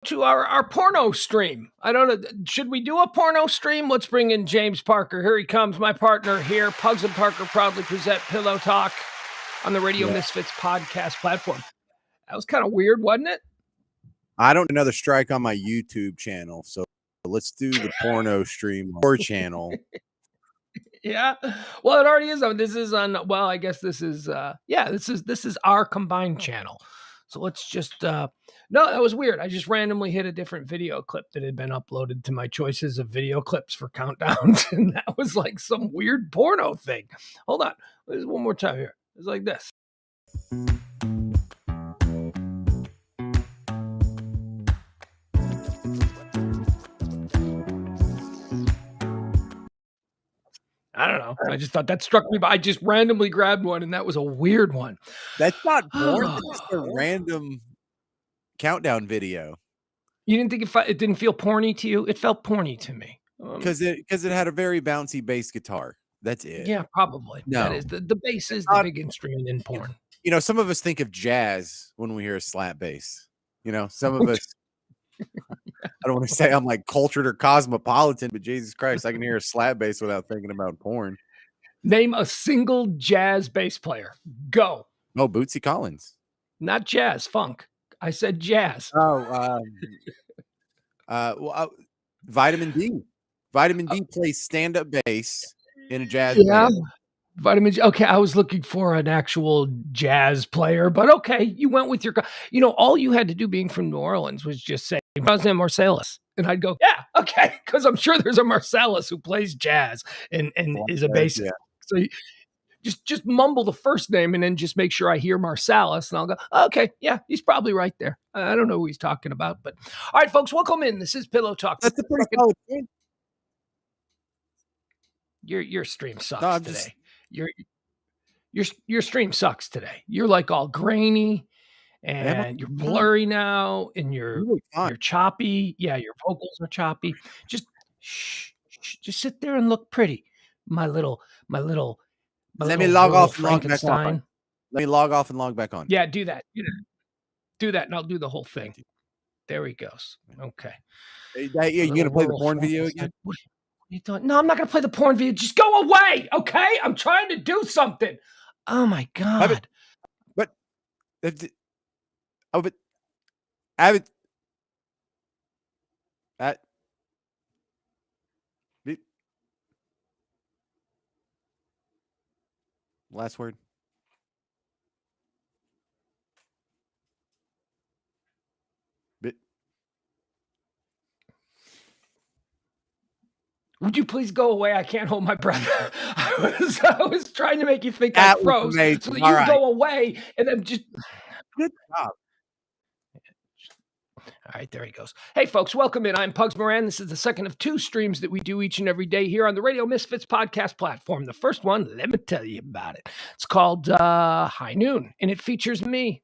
to our porno stream. I don't know. Should we do a porno stream? Let's bring in James Parker. Here he comes, my partner here. Pugs and Parker proudly present Pillow Talk on the Radio Misfits podcast platform. That was kind of weird, wasn't it? I don't another strike on my YouTube channel, so let's do the porno stream on our channel. Yeah. Well, it already is. This is on. Well, I guess this is. This is our combined channel. So let's just. No, that was weird. I just randomly hit a different video clip that had been uploaded to my choices of video clips for countdowns, and that was like some weird porno thing. Hold on. There's one more time here. It's like this. I don't know. I just thought that struck me, but I just randomly grabbed one, and that was a weird one. That's not porn. That's just a random countdown video. You didn't think it didn't feel porny to you? It felt porny to me. Because it had a very bouncy bass guitar. That's it. Yeah, probably. No. That is the bass is the big instrument in porn. You know, some of us think of jazz when we hear a slap bass. You know, some of us. I don't want to say I'm like cultured or cosmopolitan, but Jesus Christ, I can hear a slap bass without thinking about porn. Name a single jazz bass player. Go. Oh, Bootsy Collins. Not jazz, funk. I said jazz. Oh, Vitamin D. Vitamin D plays stand-up bass in a jazz band. Vitamin D. Okay, I was looking for an actual jazz player, but okay, you went with your. You know, all you had to do being from New Orleans was just say President Marsalis, and I'd go, yeah, okay, because I'm sure there's a Marsalis who plays jazz and is a bassist. Yeah. So just mumble the first name and then just make sure I hear Marsalis, and I'll go, okay, yeah, he's probably right there. I don't know who he's talking about, but all right, folks, welcome in. This is Pillow Talk. That's a pretty solid thing. Your stream sucks today. Your stream sucks today. You're like all grainy and you're blurry now and you're choppy. Yeah, your vocals are choppy. Just just sit there and look pretty. My little Let me log off and log back on. Let me log off and log back on. Yeah, do that. Do that and I'll do the whole thing. There he goes. Okay. You're gonna play the porn video again? What are you doing? No, I'm not going to play the porn video. Just go away, okay? I'm trying to do something. Oh, my God. But last word. Would you please go away? I can't hold my breath. I was trying to make you think I froze so that you go away and then just. Good job. All right, there he goes. Hey, folks, welcome in. I'm Pugs Moran. This is the second of two streams that we do each and every day here on the Radio Misfits podcast platform. The first one, let me tell you about it. It's called High Noon, and it features me,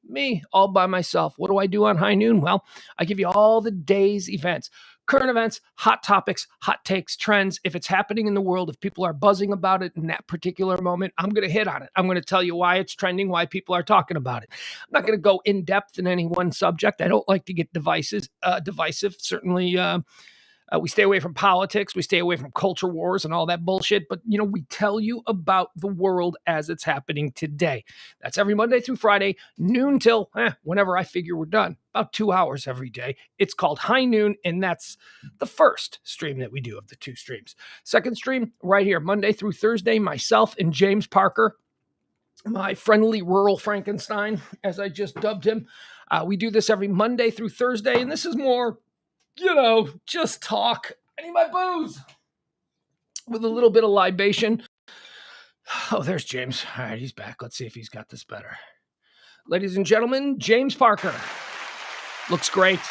all by myself. What do I do on High Noon? Well, I give you all the day's events. Current events, hot topics, hot takes, trends. If it's happening in the world, if people are buzzing about it in that particular moment, I'm going to hit on it. I'm going to tell you why it's trending, why people are talking about it. I'm not going to go in depth in any one subject. I don't like to get divisive. Certainly, we stay away from politics. We stay away from culture wars and all that bullshit. But, we tell you about the world as it's happening today. That's every Monday through Friday, noon till whenever I figure we're done. About 2 hours every day. It's called High Noon, and that's the first stream that we do of the two streams. Second stream right here, Monday through Thursday, myself and James Parker, my friendly rural Frankenstein, as I just dubbed him. We do this every Monday through Thursday, and this is more, just talk. I need my booze with a little bit of libation. Oh, there's James. All right, he's back. Let's see if he's got this better. Ladies and gentlemen, James Parker. Looks great.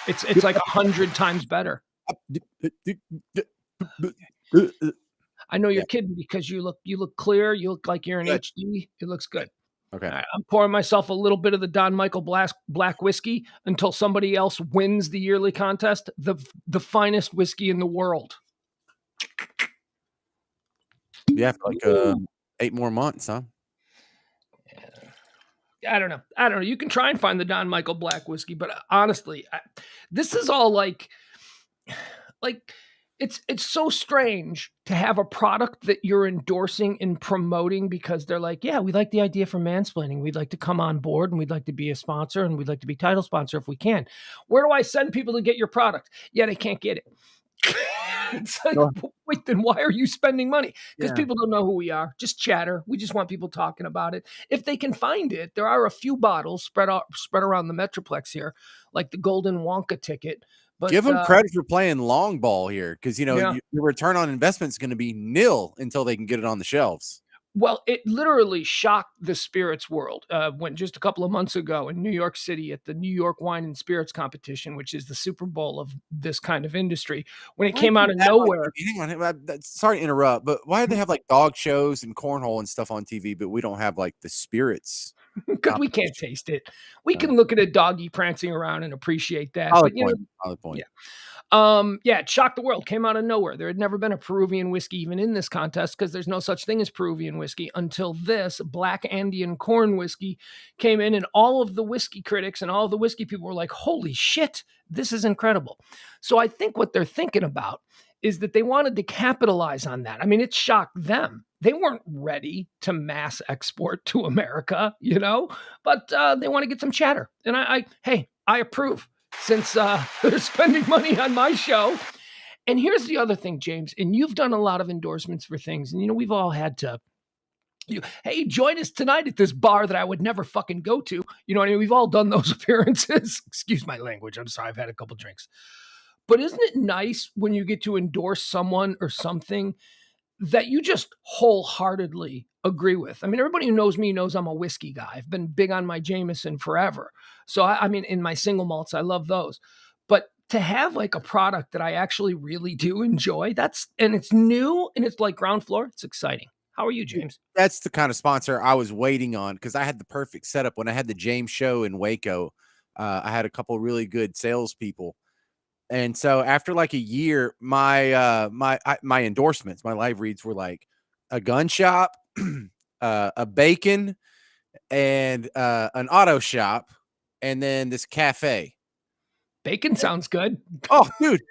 It's like 100 times better. I know you're kidding because you look clear. You look like you're in HD. It looks good. Okay. Right, I'm pouring myself a little bit of the Don Michael Black whiskey until somebody else wins the yearly contest. The finest whiskey in the world. Yeah, for like 8 more months, huh? Yeah. I don't know. I don't know. You can try and find the Don Michael Black whiskey, but honestly, this is all like it's so strange to have a product that you're endorsing and promoting because they're like, yeah, we like the idea for mansplaining. We'd like to come on board and we'd like to be a sponsor and we'd like to be title sponsor if we can. Where do I send people to get your product? Yeah, they can't get it. It's like, wait, then why are you spending money? Because people don't know who we are. Just chatter. We just want people talking about it. If they can find it, there are a few bottles spread around the Metroplex here, like the Golden Wonka ticket. But give them credit for playing long ball here, because your return on investment is going to be nil until they can get it on the shelves. Well, it literally shocked the spirits world when just a couple of months ago in New York City at the New York Wine and Spirits Competition, which is the Super Bowl of this kind of industry, when it came out of nowhere. Hang on, sorry to interrupt, but why do they have like dog shows and cornhole and stuff on TV, but we don't have like the spirits? Because we can't taste it. We can look at a doggy prancing around and appreciate that. Solid point. Yeah. It shocked the world, came out of nowhere. There had never been a Peruvian whiskey even in this contest because there's no such thing as Peruvian whiskey until this Black Andean corn whiskey came in, and all of the whiskey critics and all of the whiskey people were like, holy shit, this is incredible. So I think what they're thinking about is that they wanted to capitalize on that. I mean, it shocked them. They weren't ready to mass export to America, but they want to get some chatter. And I approve. Since they're spending money on my show. And here's the other thing, James, and you've done a lot of endorsements for things. And, we've all had to, hey, join us tonight at this bar that I would never fucking go to. You know what I mean? We've all done those appearances. Excuse my language. I'm sorry. I've had a couple drinks. But isn't it nice when you get to endorse someone or something that you just wholeheartedly agree with? I mean, everybody who knows me knows I'm a whiskey guy. I've been big on my Jameson forever. So, I mean, in my single malts, I love those. But to have like a product that I actually really do enjoy, and it's new and it's like ground floor, it's exciting. How are you, James? That's the kind of sponsor I was waiting on, because I had the perfect setup. When I had the James show in Waco, I had a couple really good salespeople. And so after like a year, my endorsements, my live reads were like a gun shop, a bacon, and an auto shop, and then this cafe. Bacon sounds good. Oh, dude,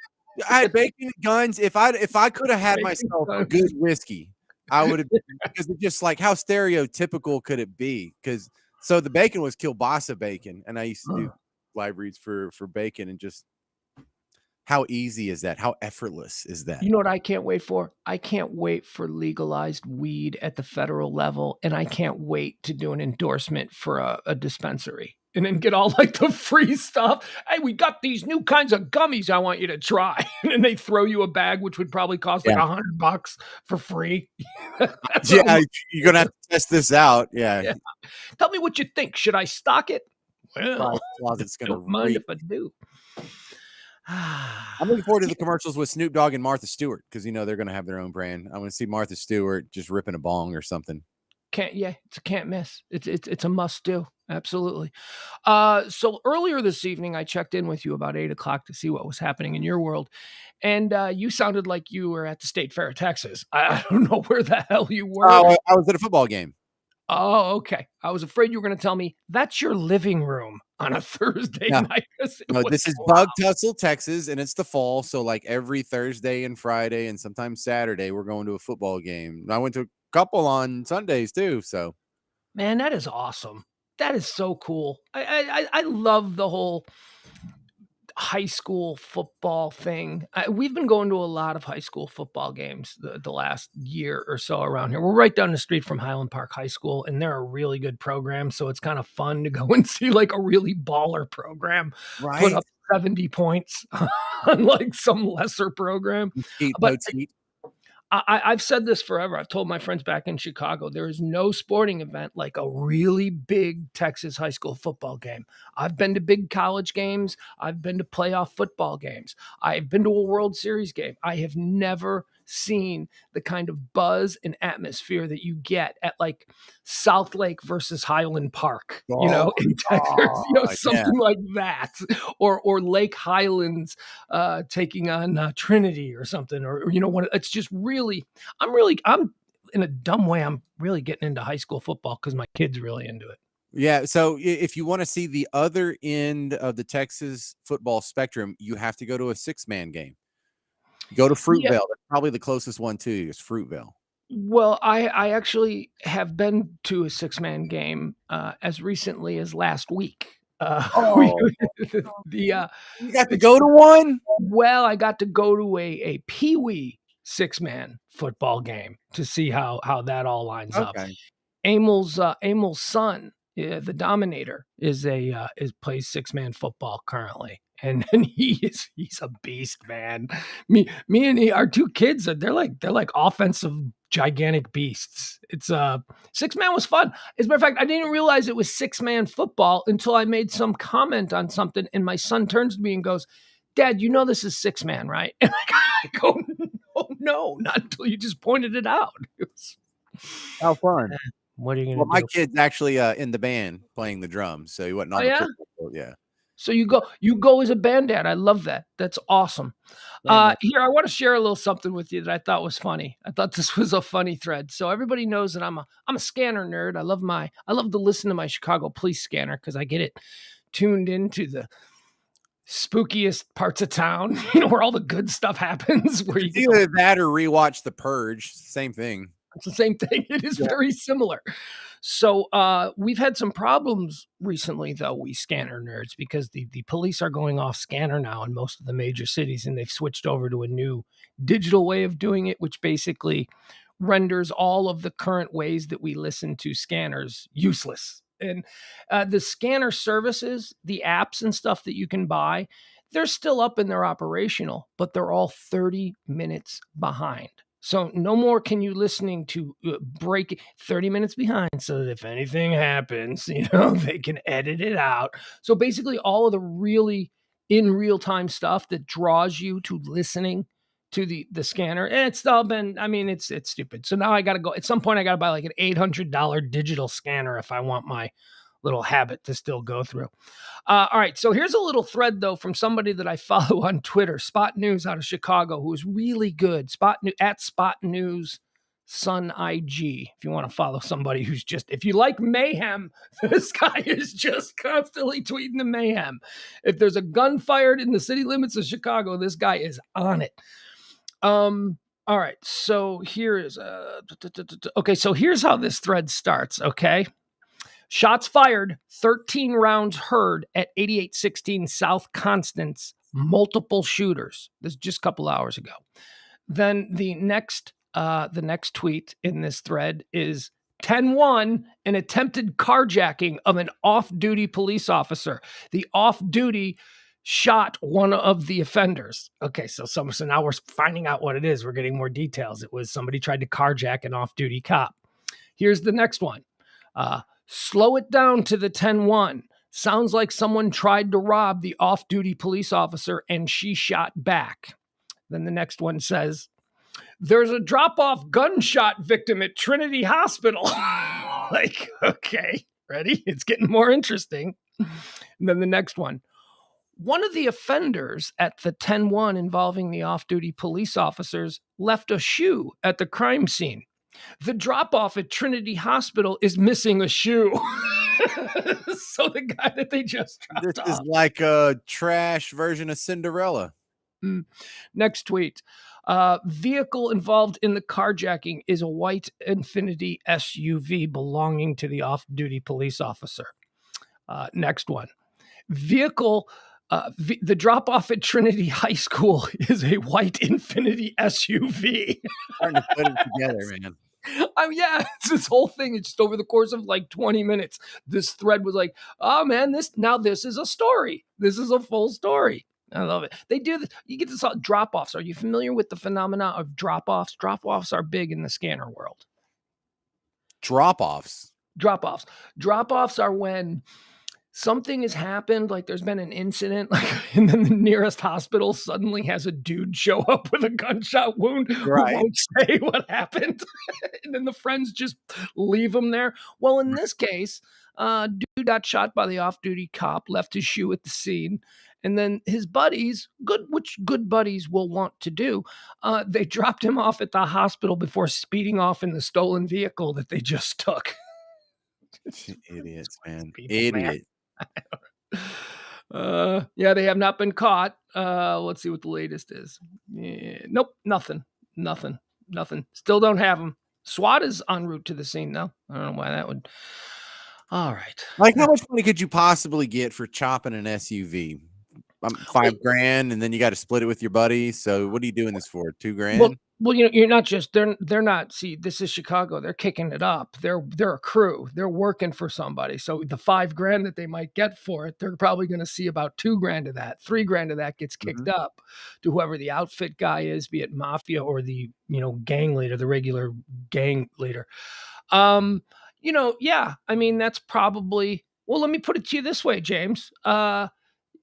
I had bacon and guns. If I could have had myself a good whiskey, I would have, because it's just like, how stereotypical could it be? Because so the bacon was kielbasa bacon, and I used to do live reads for bacon, and just how easy is that? How effortless is that? You know what I can't wait for? I can't wait for legalized weed at the federal level, and I can't wait to do an endorsement for a dispensary and then get all like the free stuff. Hey, we got these new kinds of gummies I want you to try. And they throw you a bag, which would probably cost like $100 for free. You're going to have to test this out. Yeah. Tell me what you think. Should I stock it? Well, closet's going to don't mind if I do. I'm looking forward to the commercials with Snoop Dogg and Martha Stewart, because they're going to have their own brand. I want to see Martha Stewart just ripping a bong or something. It's a can't miss. It's a must do. Absolutely. So earlier this evening, I checked in with you about 8:00 to see what was happening in your world, and you sounded like you were at the State Fair of Texas. I don't know where the hell you were. I was at a football game. Oh, okay. I was afraid you were going to tell me that's your living room on a Thursday night. No, this is Bug Tussle, Texas, and it's the fall. So like every Thursday and Friday and sometimes Saturday, we're going to a football game. I went to a couple on Sundays too. So, man, that is awesome. That is so cool. I love the whole high school football thing. We've been going to a lot of high school football games the last year or so around here. We're right down the street from Highland Park High School, and they're a really good program. So it's kind of fun to go and see like a really baller program put up 70 points on like some lesser program. But I've said this forever. I've told my friends back in Chicago, there is no sporting event like a really big Texas high school football game. I've been to big college games. I've been to playoff football games. I've been to a World Series game. I have never seen the kind of buzz and atmosphere that you get at like South Lake versus Highland Park, in Texas, something like that, or Lake Highlands taking on Trinity or something, or it's just really, I'm in a dumb way, I'm really getting into high school football because my kid's really into it. Yeah, so if you want to see the other end of the Texas football spectrum, you have to go to a 6-man game. Go to Yeah. Fruitvale. That's probably the closest one to you is Fruitvale. Well, I actually have been to a six-man game, as recently as last week. We Oh, the, you got to it's go to one? well, I got to go to a peewee six-man football game to see how that all lines up. Okay. Amel's son, the Dominator, is plays six-man football currently, and he's a beast, man. Me and our two kids, they're like offensive gigantic beasts. It's six-man was fun. As a matter of fact, I didn't realize it was six-man football until I made some comment on something, and my son turns to me and goes, "Dad, you know this is six-man, right?" And I go, no, not until you just pointed it out. It was, How fun. what are you Well, gonna my do? kid's actually, in the band playing the drums, so he wasn't Oh, on the yeah? football field, yeah. So you go as a band dad. I love that. That's awesome. Yeah, man. Here, I wanna share a little something with you that I thought was funny. I thought this was a funny thread. So everybody knows that I'm a scanner nerd. I love to listen to my Chicago police scanner because I get it tuned into the spookiest parts of town, where all the good stuff happens, where you It's get to either that or rewatch The Purge, same thing. it's the same thing. It is Yeah. very similar. So we've had some problems recently, though, we scanner nerds, because the police are going off scanner now in most of the major cities, and they've switched over to a new digital way of doing it, which basically renders all of the current ways that we listen to scanners useless. And the scanner services, the apps and stuff that you can buy, they're still up and they're operational, but they're all 30 minutes behind. So no more can you listening to break 30 minutes behind so that if anything happens, they can edit it out. So basically all of the really in real time stuff that draws you to listening to the scanner, and it's all been, I mean, it's stupid. So now I got to go at some point, I got to buy like an $800 digital scanner if I want my little habit to still go through. All right, so here's a little thread though from somebody that I follow on Twitter, Spot News out of Chicago, who is really good. At Spot News Sun IG. If you want to follow somebody who's just, if you like mayhem, this guy is just constantly tweeting the mayhem. If there's a gun fired in the city limits of Chicago, this guy is on it. All right, so here is okay. So here's how this thread starts. Okay. Shots fired, 13 rounds heard at 8816 South Constance, multiple shooters. This is just a couple hours ago. Then the next tweet in this thread is 10-1, an attempted carjacking of an off-duty police officer. The off-duty shot one of the offenders. Okay, so now we're finding out what it is. We're getting more details. It was somebody tried to carjack an off-duty cop. Here's the next one. Slow it down to the 10-1. Sounds like someone tried to rob the off-duty police officer and she shot back. Then the next one says, there's a drop-off gunshot victim at Trinity Hospital. Like, okay, ready? It's getting more interesting. And then the next one. One of the offenders at the 10-1 involving the off-duty police officers left a shoe at the crime scene. The drop-off at Trinity Hospital is missing a shoe. So the guy that they just This dropped is off. like a trash version of Cinderella. Next tweet. Vehicle involved in the carjacking is a white Infiniti SUV belonging to the off-duty police officer. Next one. Vehicle. The drop off at Trinity High School is a white Infiniti SUV. Starting to put it together, man. Yeah, it's this whole thing. It's just over the course of like 20 minutes. This thread was like, oh man, this is a story. This is a full story. I love it. They do this. You get this drop offs. Are you familiar with the phenomena of drop offs? Drop offs are big in the scanner world. Drop-offs. Drop offs. Drop offs are when something has happened, like there's been an incident, and then the nearest hospital suddenly has a dude show up with a gunshot wound Right. who won't say what happened. And then the friends just leave him there. Well, in this case, dude got shot by the off-duty cop, left his shoe at the scene. And then his buddies, which good buddies will want to do, they dropped him off at the hospital before speeding off in the stolen vehicle that they just took. Idiots, man. People, man. Idiot. Yeah, they have not been caught. Let's see what the latest is. Yeah, nope, nothing, nothing, nothing. Still don't have them. SWAT is en route to the scene, though. I don't know why that would. All right. Like, how much money could you possibly get for chopping an SUV? Well, 5 grand, and then you got to split it with your buddy. So, what are you doing this for? 2 well, grand? well, you know, you're not just they're not. See, this is Chicago. They're kicking it up. They're a crew. They're working for somebody. So the 5 grand that they might get for it, they're probably going to see about 2 grand of that. 3 grand of that gets kicked Mhm. up to whoever the outfit guy is, be it mafia or the gang leader, the regular gang leader. Yeah. I mean, that's probably. Well, let me put it to you this way, James.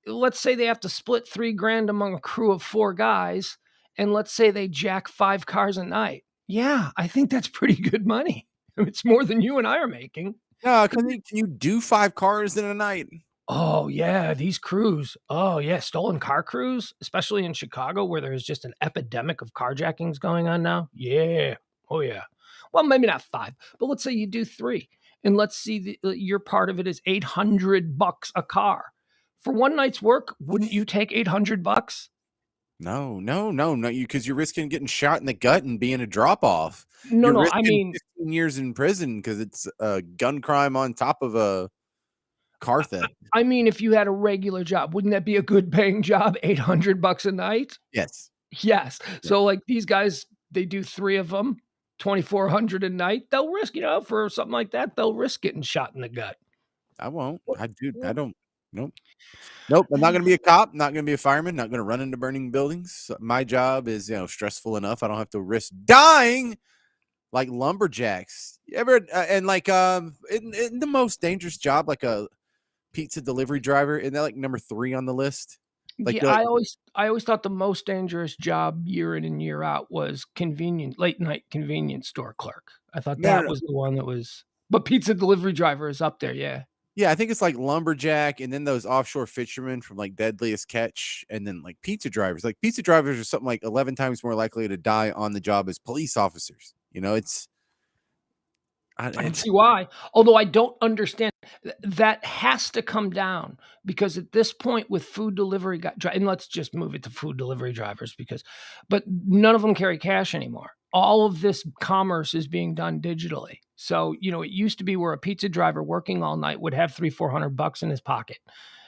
Let's say they have to split 3 grand among a crew of 4 guys, and let's say they jack 5 cars a night. Yeah, I think that's pretty good money. It's more than you and I are making. No, can you do 5 cars in a night? Oh yeah, these crews. Oh yeah, stolen car crews, especially in Chicago where there's just an epidemic of carjackings going on now. Yeah. Oh yeah. Well, maybe not 5, but let's say you do 3. And let's see your part of it is $800 a car. For one night's work, wouldn't you take $800? No, no, no, no, because you're risking getting shot in the gut and being a drop off. No, You're no, I risking mean 15 years in prison because it's a gun crime on top of a car theft. I mean, if you had a regular job, wouldn't that be a good paying job? $800 a night? Yes. Yes. Yeah. So, like, these guys, they do 3 of them, 2,400 a night. They'll risk, for something like that, they'll risk getting shot in the gut. I won't. What I what don't. Nope. Nope. I'm not gonna be a cop, not gonna be a fireman, not gonna run into burning buildings. My job is, stressful enough. I don't have to risk dying like lumberjacks. You ever and like in the most dangerous job, like a pizza delivery driver, isn't that like number 3 on the list? Like Yeah, the I always thought the most dangerous job year in and year out was late night convenience store clerk. I thought no, no, that no. was the one that was but pizza delivery driver is up there, yeah. Yeah, I think it's like lumberjack and then those offshore fishermen from like Deadliest Catch and then like pizza drivers. Like pizza drivers are something like 11 times more likely to die on the job as police officers. It's I can it's see why. Although I don't understand that has to come down because at this point with food delivery and let's just move it to food delivery drivers but none of them carry cash anymore. All of this commerce is being done digitally. So, it used to be where a pizza driver working all night would have 300-400 bucks in his pocket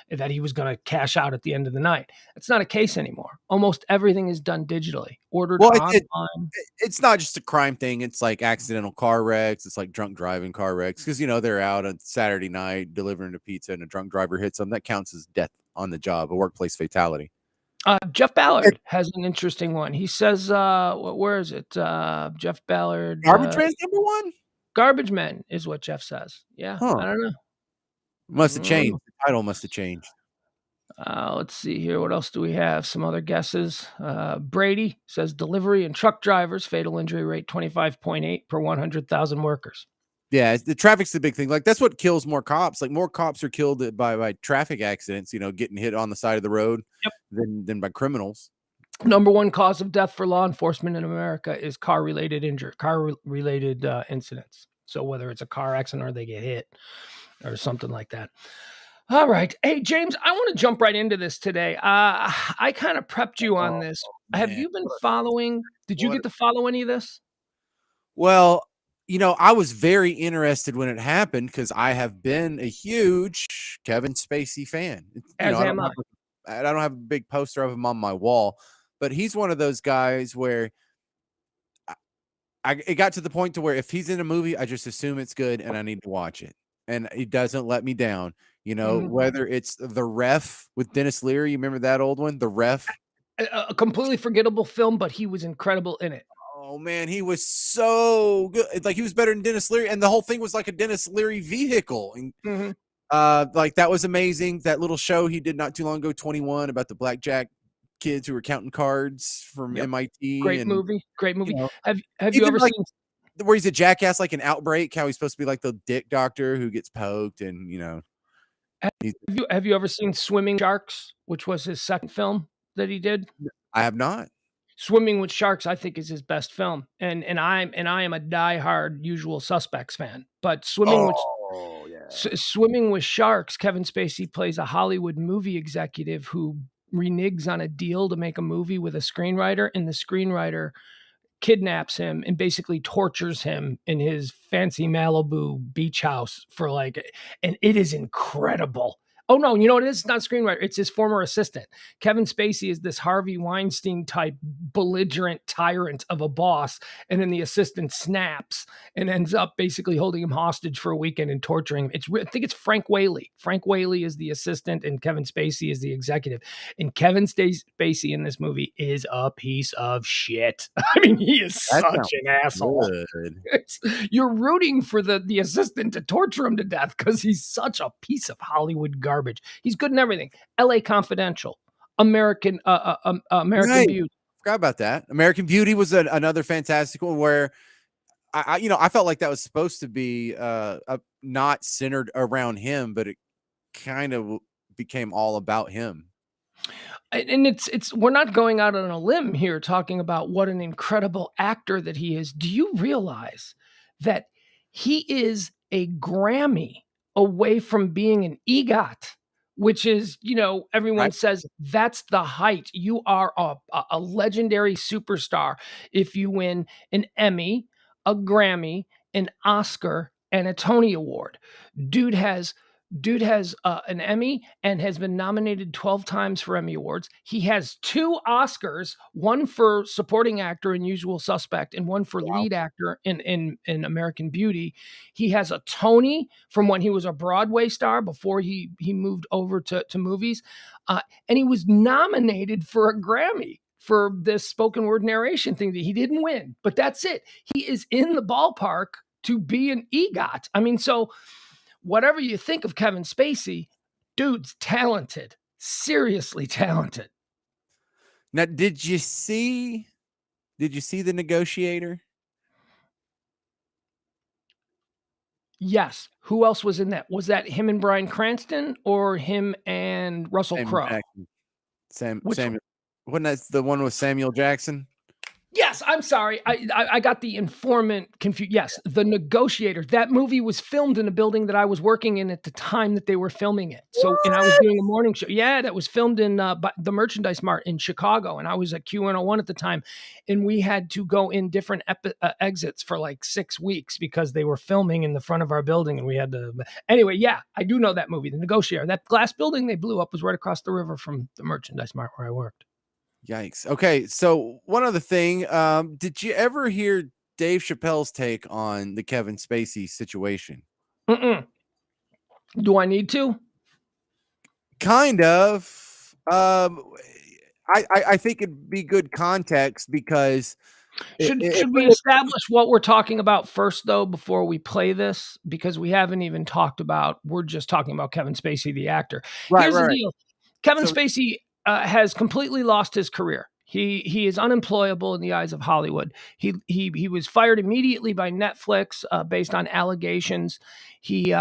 that he was going to cash out at the end of the night. It's not a case anymore. Almost everything is done digitally, ordered well, online. it's not just a crime thing. It's like accidental car wrecks. It's like drunk driving car wrecks because they're out on Saturday night delivering a pizza and a drunk driver hits them. That counts as death on the job, a workplace fatality. Jeff It, Ballard has an interesting one. He says, where is it? Jeff Ballard, Garbage man's number 1? garbage men is what Jeff says. Yeah, Huh? I don't know. Must have Mm, changed. The title must have changed. let's see here. What else do we have? Some other guesses. Brady says delivery and truck drivers fatal injury rate 25.8 per 100,000 workers. Yeah, the traffic's the big thing. Like that's what kills more cops. Like more cops are killed by traffic accidents, getting hit on the side of the road Yep. than by criminals. Number one cause of death for law enforcement in America is car-related incidents. So whether it's a car accident or they get hit or something like that. All right. Hey, James, I want to jump right into this today. I kind of prepped you on Oh this. Have man. you been following? Did you What get to follow any of this? Well, I was very interested when it happened because I have been a huge Kevin Spacey fan. As am I. I don't have a big poster of him on my wall, but he's one of those guys where it got to the point to where if he's in a movie, I just assume it's good and I need to watch it. And he doesn't let me down. Mhm. Whether it's The Ref with Dennis Leary, you remember that old one, The Ref? A completely forgettable film, but he was incredible in it. Oh man, he was so good. Like he was better than Dennis Leary, and the whole thing was like a Dennis Leary vehicle. And Mhm. like that was amazing. That little show he did not too long ago, 21, about the blackjack kids who were counting cards from Yep. MIT, Great and movie. Great you movie. know, Have you even ever like seen where he's a jackass, like an Outbreak, how he's supposed to be like the dick doctor who gets poked, and have he's, you ever seen Swimming Sharks, which was his second film that he did? I have not. Swimming with Sharks, I think, is his best film, and I am a diehard Usual Suspects fan. But Oh Swimming with Sharks, Kevin Spacey plays a Hollywood movie executive who reneges on a deal to make a movie with a screenwriter, and the screenwriter kidnaps him and basically tortures him in his fancy Malibu beach house and it is incredible. Oh no, you know what it is? It's not screenwriter. It's his former assistant. Kevin Spacey is this Harvey Weinstein type belligerent tyrant of a boss. And then the assistant snaps and ends up basically holding him hostage for a weekend and torturing him. I think it's Frank Whaley. Frank Whaley is the assistant and Kevin Spacey is the executive. And Kevin Spacey in this movie is a piece of shit. I mean, he is such an asshole. You're rooting for the assistant to torture him to death because he's such a piece of Hollywood garbage. He's good in everything. L.A. Confidential, American Right. Beauty. Forgot about that. American Beauty was another fantastic one where I felt like that was supposed to be not centered around him, but it kind of became all about him. And it's we're not going out on a limb here talking about what an incredible actor that he is. Do you realize that he is a Grammy away from being an EGOT, which is, everyone Right. says that's the height. You are a legendary superstar if you win an Emmy, a Grammy, an Oscar, and a Tony Award. Dude has an Emmy and has been nominated 12 times for Emmy Awards. He has 2 Oscars, one for supporting actor in Usual Suspect and one for lead actor in American Beauty. He has a Tony from when he was a Broadway star before he moved over to movies. And he was nominated for a Grammy for this spoken word narration thing that he didn't win. But that's it. He is in the ballpark to be an EGOT. I mean, so whatever you think of Kevin Spacey, dude's talented, seriously talented. Now, did you see The Negotiator? Yes. Who else was in that? Was that him and Bryan Cranston or him and Russell Crowe? Samuel. Wasn't that the one with Samuel Jackson? Yes, I'm sorry. I got the informant confused. Yes, The Negotiator. That movie was filmed in a building that I was working in at the time that they were filming it. So, and I was doing a morning show. Yeah, that was filmed in the Merchandise Mart in Chicago, and I was at Q101 at the time, and we had to go in different exits for like 6 weeks because they were filming in the front of our building, and we had to. Anyway, yeah, I do know that movie, The Negotiator. That glass building they blew up was right across the river from the Merchandise Mart where I worked. Yikes. Okay, so one other thing, did you ever hear Dave Chappelle's take on the Kevin Spacey situation? Mm-mm. Do I need to? Kind of. I think it'd be good context because should we establish what we're talking about first, though, before we play this? Because we haven't even talked about. We're just talking about Kevin Spacey, the actor. Here's the deal: Kevin Spacey has completely lost his career. He is unemployable in the eyes of Hollywood. He was fired immediately by Netflix based on allegations. He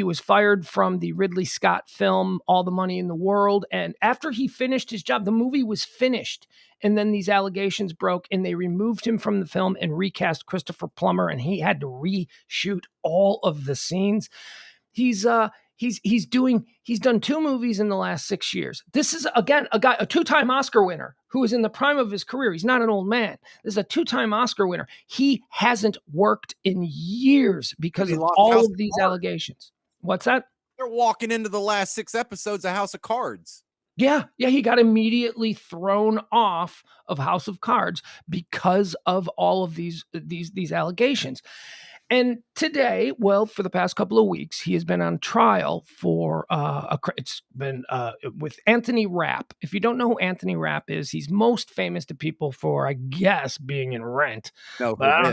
was fired from the Ridley Scott film All the Money in the World, and after he finished his job, the movie was finished, and then these allegations broke, and they removed him from the film and recast Christopher Plummer, and he had to reshoot all of the scenes. He's done 2 movies in the last 6 years. This is again a 2-time Oscar winner who is in the prime of his career. He's not an old man. This is a 2-time Oscar winner. He hasn't worked in years because of all of these allegations. What's that? They're walking into the last 6 episodes of House of Cards. Yeah, he got immediately thrown off of House of Cards because of all of these allegations. And today, well, for the past couple of weeks, he has been on trial for it's been with Anthony Rapp. If you don't know who Anthony Rapp is, he's most famous to people for, I guess, being in Rent. No, but I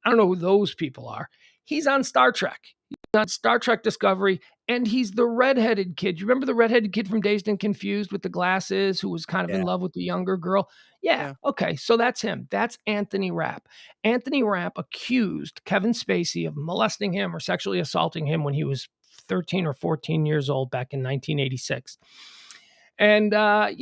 don't know who those people are. He's on Star Trek. He's on Star Trek Discovery, and he's the redheaded kid. You remember the redheaded kid from Dazed and Confused with the glasses who was kind of in love with the younger girl? Yeah. Okay. So that's him. That's Anthony Rapp. Anthony Rapp accused Kevin Spacey of molesting him or sexually assaulting him when he was 13 or 14 years old back in 1986. And, I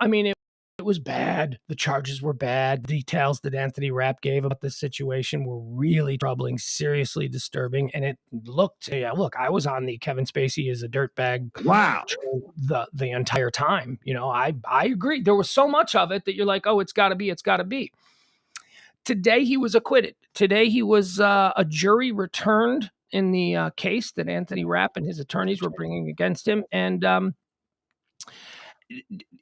mean, it It was bad. The charges were bad. Details that Anthony Rapp gave about this situation were really troubling, seriously disturbing. And it looked, yeah, look, I was on the Kevin Spacey is a dirtbag the entire time. I agree. There was so much of it that you're like, oh, it's got to be. Today he was acquitted. Today he was a jury returned in the case that Anthony Rapp and his attorneys were bringing against him, and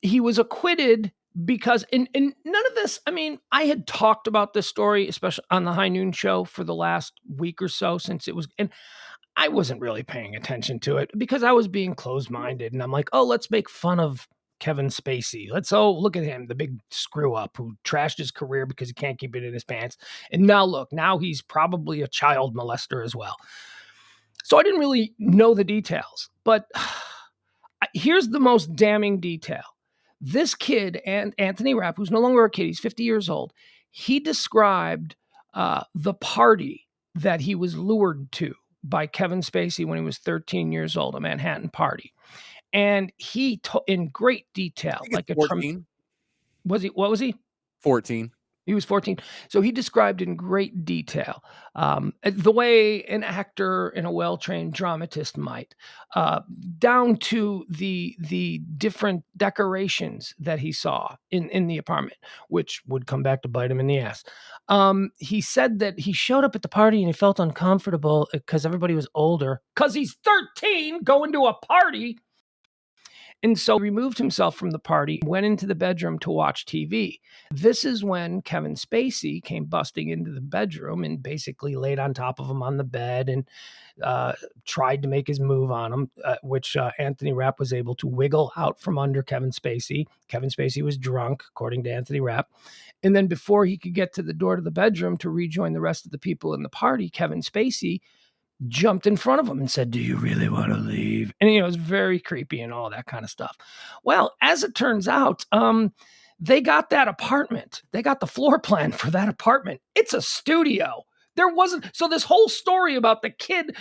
he was acquitted because in none of this. I mean, I had talked about this story, especially on the High Noon Show, for the last week or so since it was, and I wasn't really paying attention to it because I was being closed-minded, and I'm like, oh, let's make fun of Kevin Spacey. Look at him, the big screw up who trashed his career because he can't keep it in his pants. And now he's probably a child molester as well. So I didn't really know the details, but here's the most damning detail. This kid, and Anthony Rapp, who's no longer a kid, he's 50 years old, he described the party that he was lured to by Kevin Spacey when he was 13 years old, a Manhattan party. And he in great detail, like 14. What was he? 14. He was 14. So he described in great detail the way an actor and a well-trained dramatist might, down to the different decorations that he saw in the apartment, which would come back to bite him in the ass. He said that he showed up at the party and he felt uncomfortable because everybody was older, because he's 13 going to a party. And so he removed himself from the party, went into the bedroom to watch TV. This is when Kevin Spacey came busting into the bedroom and basically laid on top of him on the bed and tried to make his move on him, which Anthony Rapp was able to wiggle out from under Kevin Spacey. Kevin Spacey was drunk, according to Anthony Rapp. And then before he could get to the door to the bedroom to rejoin the rest of the people in the party, Kevin Spacey jumped in front of him and said, "Do you really want to leave?" And, it was very creepy and all that kind of stuff. Well, as it turns out, they got that apartment. They got the floor plan for that apartment. It's a studio. There wasn't. So this whole story about the kid,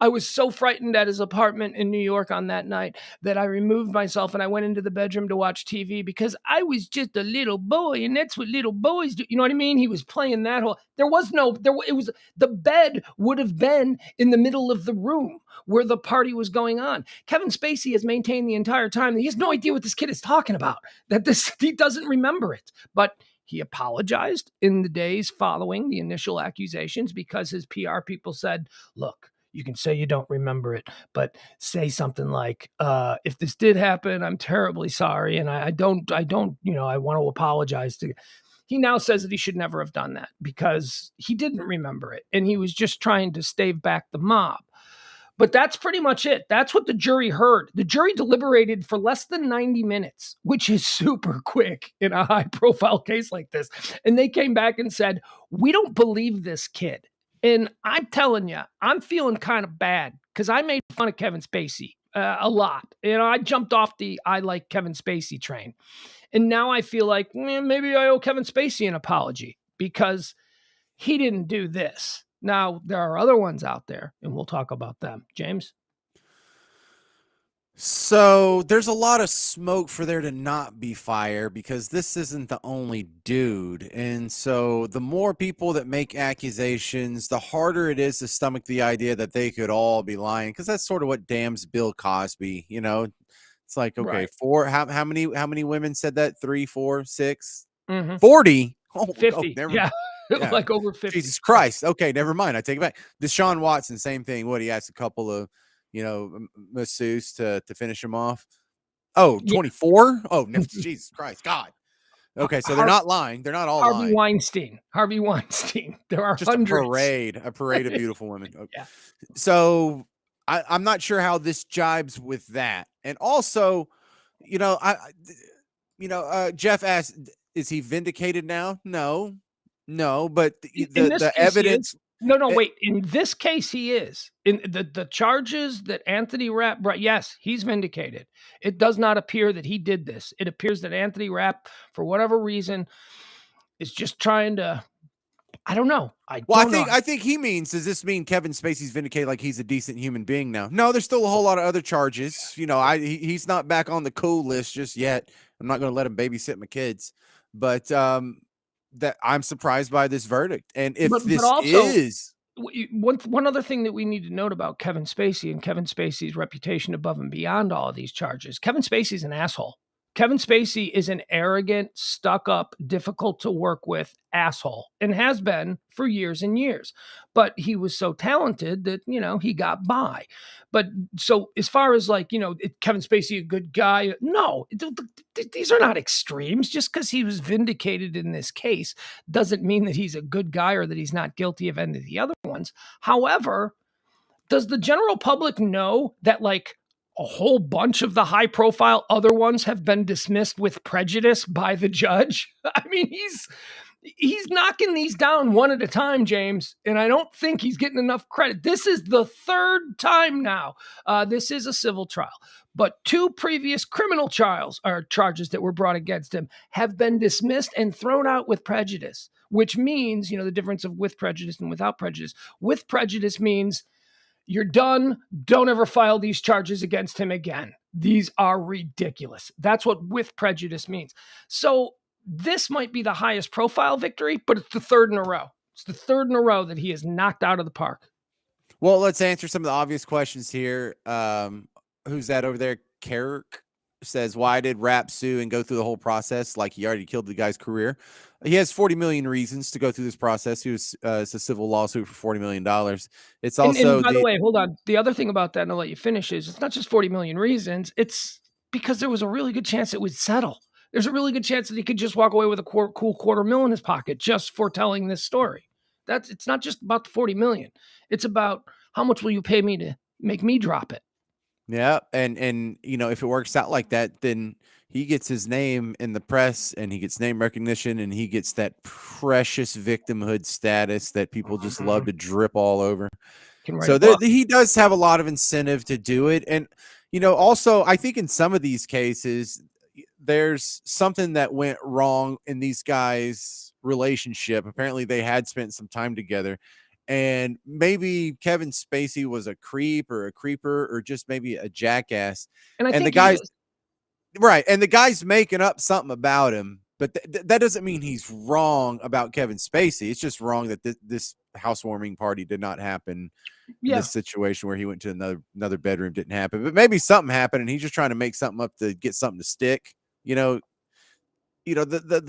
I was so frightened at his apartment in New York on that night that I removed myself and I went into the bedroom to watch TV because I was just a little boy and that's what little boys do. You know what I mean? He was playing that whole, the bed would have been in the middle of the room where the party was going on. Kevin Spacey has maintained the entire time that he has no idea what this kid is talking about, he doesn't remember it. But he apologized in the days following the initial accusations because his PR people said, look, you can say you don't remember it, but say something like, if this did happen, I'm terribly sorry. And I want to apologize to. He now says that he should never have done that because he didn't remember it. And he was just trying to stave back the mob. But that's pretty much it. That's what the jury heard. The jury deliberated for less than 90 minutes, which is super quick in a high-profile case like this. And they came back and said, we don't believe this kid. And I'm telling you, I'm feeling kind of bad because I made fun of Kevin Spacey a lot. I jumped off the I like Kevin Spacey train. And now I feel like maybe I owe Kevin Spacey an apology because he didn't do this. Now, there are other ones out there, and we'll talk about them. James? So there's a lot of smoke for there to not be fire because this isn't the only dude. And so the more people that make accusations, the harder it is to stomach the idea that they could all be lying, because that's sort of what damns Bill Cosby. It's like, okay, right. How many women said that? 3, 4, 6, 40? Oh, 50. Yeah. Like over 50. Jesus Christ. Okay, never mind. I take it back. Deshaun Watson, same thing. He asked a couple of, masseuse to finish him off. Oh, 24? Yeah. Oh, no, Jesus Christ. God. Okay, so they're not lying. They're not all lying. Harvey Weinstein. There are just hundreds. A parade of beautiful women. Okay. Yeah. So I'm not sure how this jibes with that. And also, Jeff asked, is he vindicated now? No, but the evidence. No, wait. In this case, he is. In the charges that Anthony Rapp brought, yes, he's vindicated. It does not appear that he did this. It appears that Anthony Rapp, for whatever reason, is just trying to. I don't know. I think he means, does this mean Kevin Spacey's vindicated, like he's a decent human being now? No, there's still a whole lot of other charges. He's not back on the cool list just yet. I'm not going to let him babysit my kids. But that I'm surprised by this verdict. And if But this also, is one other thing that we need to note about Kevin Spacey and Kevin Spacey's reputation above and beyond all of these charges, Kevin Spacey's an asshole. Kevin Spacey is an arrogant, stuck-up, difficult to work with asshole, and has been for years and years. But he was so talented that, he got by. But so as far as like, Kevin Spacey a good guy? No, these are not extremes. Just because he was vindicated in this case doesn't mean that he's a good guy or that he's not guilty of any of the other ones. However, does the general public know that like a whole bunch of the high profile other ones have been dismissed with prejudice by the judge? I mean, he's knocking these down one at a time, James, and I don't think he's getting enough credit. This is the third time now. This is a civil trial, but 2 previous criminal charges that were brought against him have been dismissed and thrown out with prejudice, which means, the difference of with prejudice and without prejudice. With prejudice means you're done. Don't ever file these charges against him again. These are ridiculous. That's what with prejudice means. So this might be the highest profile victory, but it's the third in a row. It's the third in a row that he is knocked out of the park. Well, let's answer some of the obvious questions here. Who's that over there? Carrick says, why did Rapp sue and go through the whole process like he already killed the guy's career? He has 40 million reasons to go through this process. It's a civil lawsuit for $40 million. It's also and by the way, hold on. The other thing about that, and I'll let you finish, is it's not just 40 million reasons. It's because there was a really good chance it would settle. There's a really good chance that he could just walk away with a cool $250,000 in his pocket just for telling this story. It's not just about the 40 million. It's about how much will you pay me to make me drop it. Yeah, and if it works out like that, then he gets his name in the press and he gets name recognition and he gets that precious victimhood status that people just love to drip all over. So he does have a lot of incentive to do it. And, also I think in some of these cases, there's something that went wrong in these guys' relationship. Apparently they had spent some time together. And maybe Kevin Spacey was a creep or a creeper or just maybe a jackass. And I think the guy's right. And the guy's making up something about him, but that doesn't mean he's wrong about Kevin Spacey. It's just wrong that this housewarming party did not happen. Yeah. This situation where he went to another bedroom didn't happen, but maybe something happened and he's just trying to make something up to get something to stick. The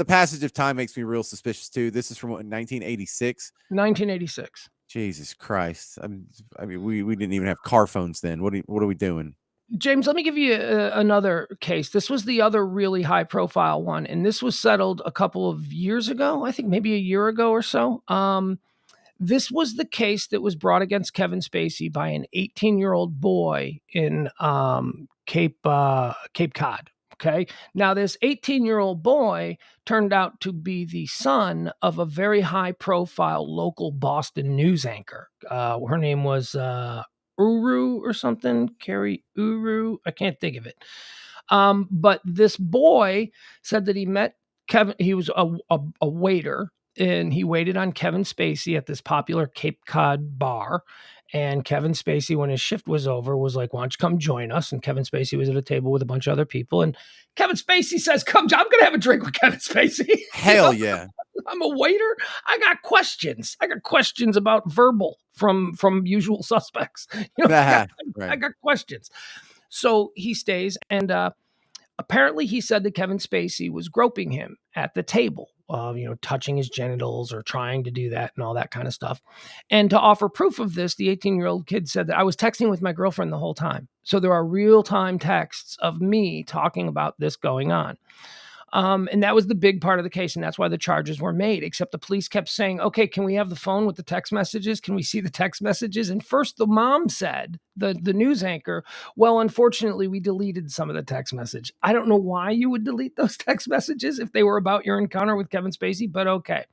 passage of time makes me real suspicious too. This is from 1986. 1986. Jesus Christ! I mean, we didn't even have car phones then. What are we doing? James, let me give you another case. This was the other really high profile one, and this was settled a couple of years ago. I think maybe a year ago or so. This was the case that was brought against Kevin Spacey by an 18-year-old boy in Cape Cod. Okay. Now, this 18-year-old boy turned out to be the son of a very high-profile local Boston news anchor. Her name was Uru or something, Carrie Uru. I can't think of it. But this boy said that he met Kevin. He was a waiter, and he waited on Kevin Spacey at this popular Cape Cod bar. And Kevin Spacey, when his shift was over, was like, why don't you come join us? And Kevin Spacey was at a table with a bunch of other people. And Kevin Spacey says, come, I'm going to have a drink with Kevin Spacey. Hell yeah. I'm a waiter. I got questions. I got questions about Verbal from Usual Suspects. I got questions. So he stays. And apparently he said that Kevin Spacey was groping him at the table, touching his genitals or trying to do that and all that kind of stuff. And to offer proof of this, the 18-year-old kid said that I was texting with my girlfriend the whole time. So there are real-time texts of me talking about this going on. And that was the big part of the case, and that's why the charges were made, except the police kept saying, okay, can we have the phone with the text messages? Can we see the text messages? And first the mom said, the news anchor, well, unfortunately, we deleted some of the text message. I don't know why you would delete those text messages if they were about your encounter with Kevin Spacey, but okay.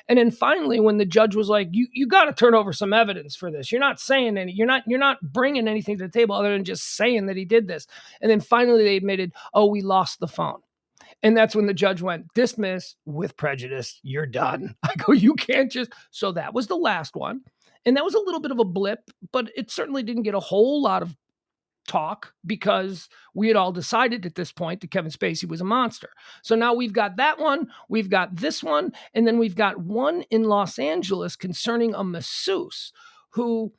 And then finally, when the judge was like, you got to turn over some evidence for this. You're not saying you're not bringing anything to the table other than just saying that he did this. And then finally they admitted, oh, we lost the phone. And that's when the judge went, dismiss with prejudice. You're done. I go, you can't just. So that was the last one. And that was a little bit of a blip, but it certainly didn't get a whole lot of talk because we had all decided at this point that Kevin Spacey was a monster. So now we've got that one, we've got this one, and then we've got one in Los Angeles concerning a masseuse who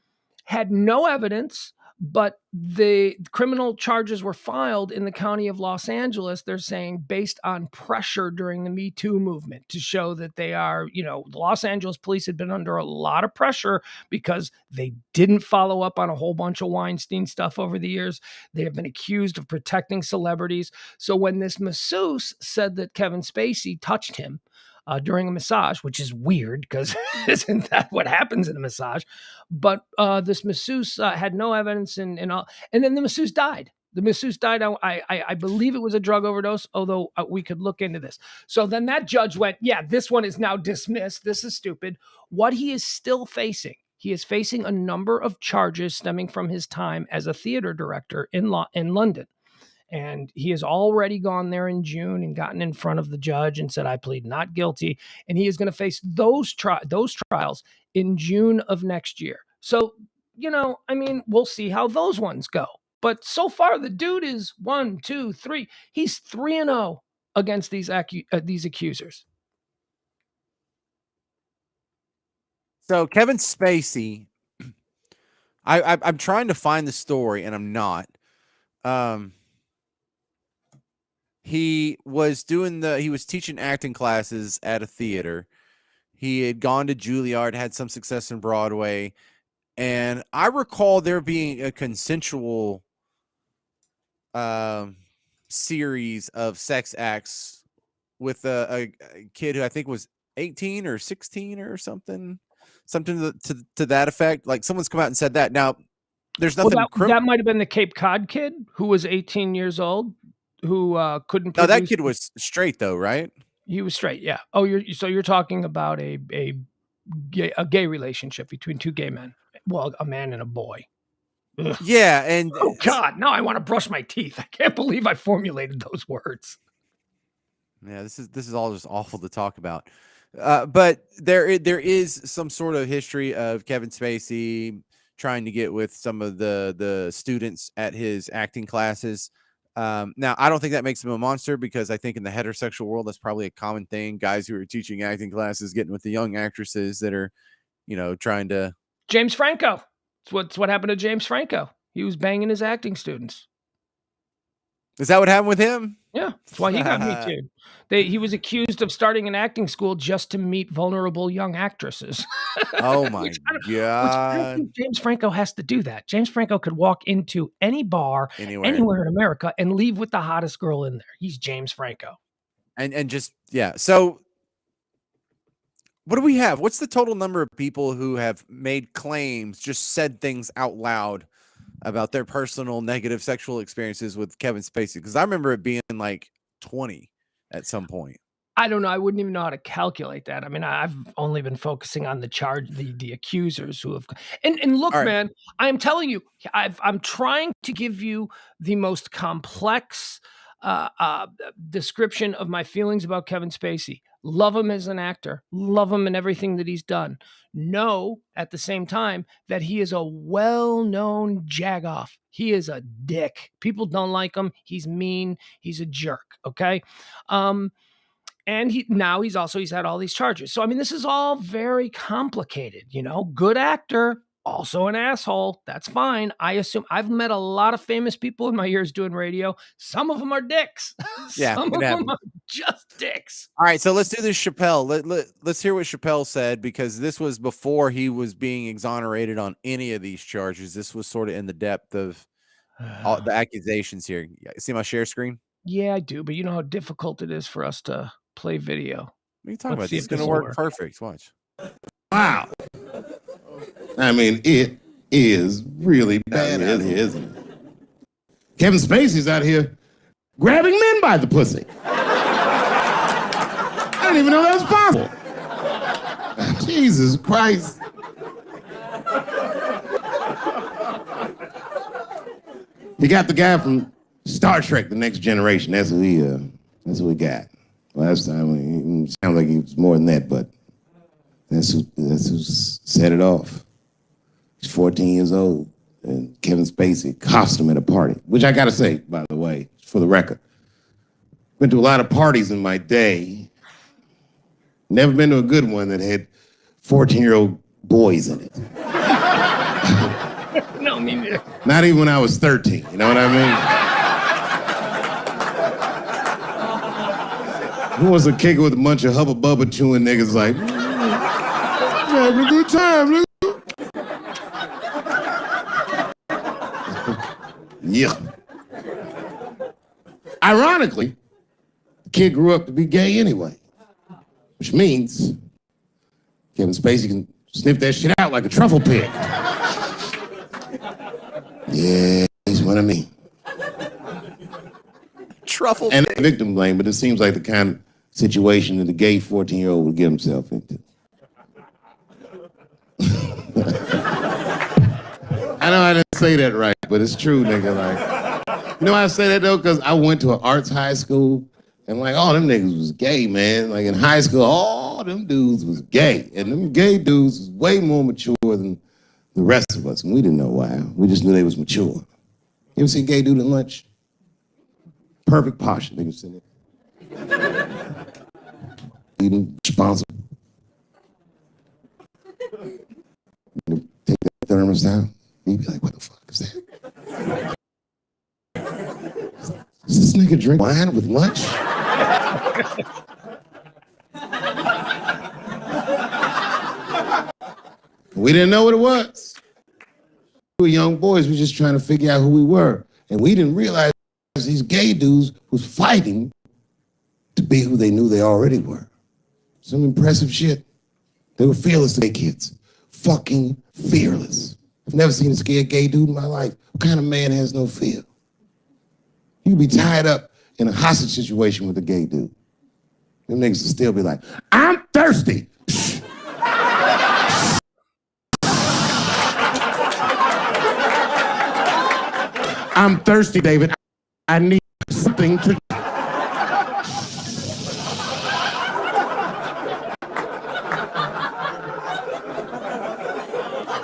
had no evidence, but the criminal charges were filed in the county of Los Angeles, they're saying, based on pressure during the Me Too movement to show that they are, the Los Angeles police had been under a lot of pressure because they didn't follow up on a whole bunch of Weinstein stuff over the years. They have been accused of protecting celebrities. So when this masseuse said that Kevin Spacey touched him during a massage, which is weird because isn't that what happens in a massage? But this masseuse had no evidence and all, and then the masseuse died. The masseuse died. I believe it was a drug overdose, although we could look into this. So then that judge went, yeah, this one is now dismissed. This is stupid. What he is still facing, he is facing a number of charges stemming from his time as a theater director in London. And he has already gone there in June and gotten in front of the judge and said, I plead not guilty. And he is going to face those trials in June of next year. So, we'll see how those ones go. But so far, the dude is 1, 2, 3. He's 3-0 against these accusers. So Kevin Spacey, I'm trying to find the story and I'm not. He was teaching acting classes at a theater. He had gone to Juilliard, had some success in Broadway. And I recall there being a consensual series of sex acts with a kid who I think was 18 or 16 or something to that effect. Like someone's come out and said that. Now, there's nothing. That might have been the Cape Cod kid who was 18 years old who couldn't. No, that kid was straight though, right? He was straight, yeah. Oh, you're talking about a gay relationship between two gay men. Well, a man and a boy. Ugh. Yeah, and oh God, now I want to brush my teeth. I can't believe I formulated those words. Yeah, this is all just awful to talk about. But there is some sort of history of Kevin Spacey trying to get with some of the students at his acting classes. Now, I don't think that makes him a monster because I think in the heterosexual world, that's probably a common thing. Guys who are teaching acting classes getting with the young actresses that are, trying to. James Franco. It's what happened to James Franco. He was banging his acting students. Is that what happened with him? Yeah, that's why he got Me Too. He was accused of starting an acting school just to meet vulnerable young actresses. Oh my God. James Franco has to do that. James Franco could walk into any bar anywhere in America and leave with the hottest girl in there. He's James Franco. And just, yeah. So what do we have? What's the total number of people who have made claims, just said things out loud about their personal negative sexual experiences with Kevin Spacey? Because I remember it being like 20 at some point. I don't know. I wouldn't even know how to calculate that. I mean, I've only been focusing on the accusers who have. And look, right, man, I'm telling you, I'm trying to give you the most complex description of my feelings about Kevin Spacey. Love him as an actor. Love him in everything that he's done. Know at the same time that he is a well-known jagoff. He is a dick. People don't like him. He's mean. He's a jerk. Okay. And he's had all these charges. So, I mean, this is all very complicated, good actor, also an asshole. That's fine. I assume I've met a lot of famous people in my years doing radio. Some of them are dicks. Yeah, some of them are just dicks. All right. So let's do this Chappelle. Let's hear what Chappelle said, because this was before he was being exonerated on any of these charges. This was sort of in the depth of all the accusations here. See my share screen? Yeah, I do. But you know how difficult it is for us to play video. What are you talking about? This is going to work perfect. Watch. Wow. I mean, it is really bad out here, isn't it? Kevin Spacey's out here grabbing men by the pussy. I didn't even know that was possible. Jesus Christ. You got the guy from Star Trek, The Next Generation. That's who we got. Last time, it sounds like he was more than that, but that's who set it off. He's 14 years old. and Kevin Spacey accosted him at a party, which I gotta say, by the way, for the record, been to a lot of parties in my day. Never been to a good one that had 14-year-old boys in it. No, me neither. Not even when I was 13, you know what I mean? Who wants to kick it with a bunch of hubba bubba chewing niggas like, having a good time, nigga. Yeah. Ironically, the kid grew up to be gay anyway, which means Kevin Spacey can sniff that shit out like a truffle pig. Yeah, he's what I mean. Truffle And pig. victim blame, but it seems like the kind of situation that a gay 14-year-old would get himself into. I know I didn't say that right, but it's true, nigga. Like, you know why I say that though? Because I went to an arts high school, and like all them niggas was gay, man. Like in high school, all them dudes was gay, and them gay dudes was way more mature than the rest of us, and we didn't know why. We just knew they was mature. You ever see a gay dude at lunch? Perfect posture, nigga sitting there. Eating responsible. Take that thermos out. You'd be like, what the fuck is that? Does this nigga drink wine with lunch? We didn't know what it was. We were young boys, we were just trying to figure out who we were. And we didn't realize these gay dudes was fighting to be who they knew they already were. Some impressive shit. They were fearless gay kids. Fucking fearless. I've never seen a scared gay dude in my life. What kind of man has no fear? You'd be tied up in a hostage situation with a gay dude. Them niggas would still be like, I'm thirsty. I'm thirsty, David. I need something to...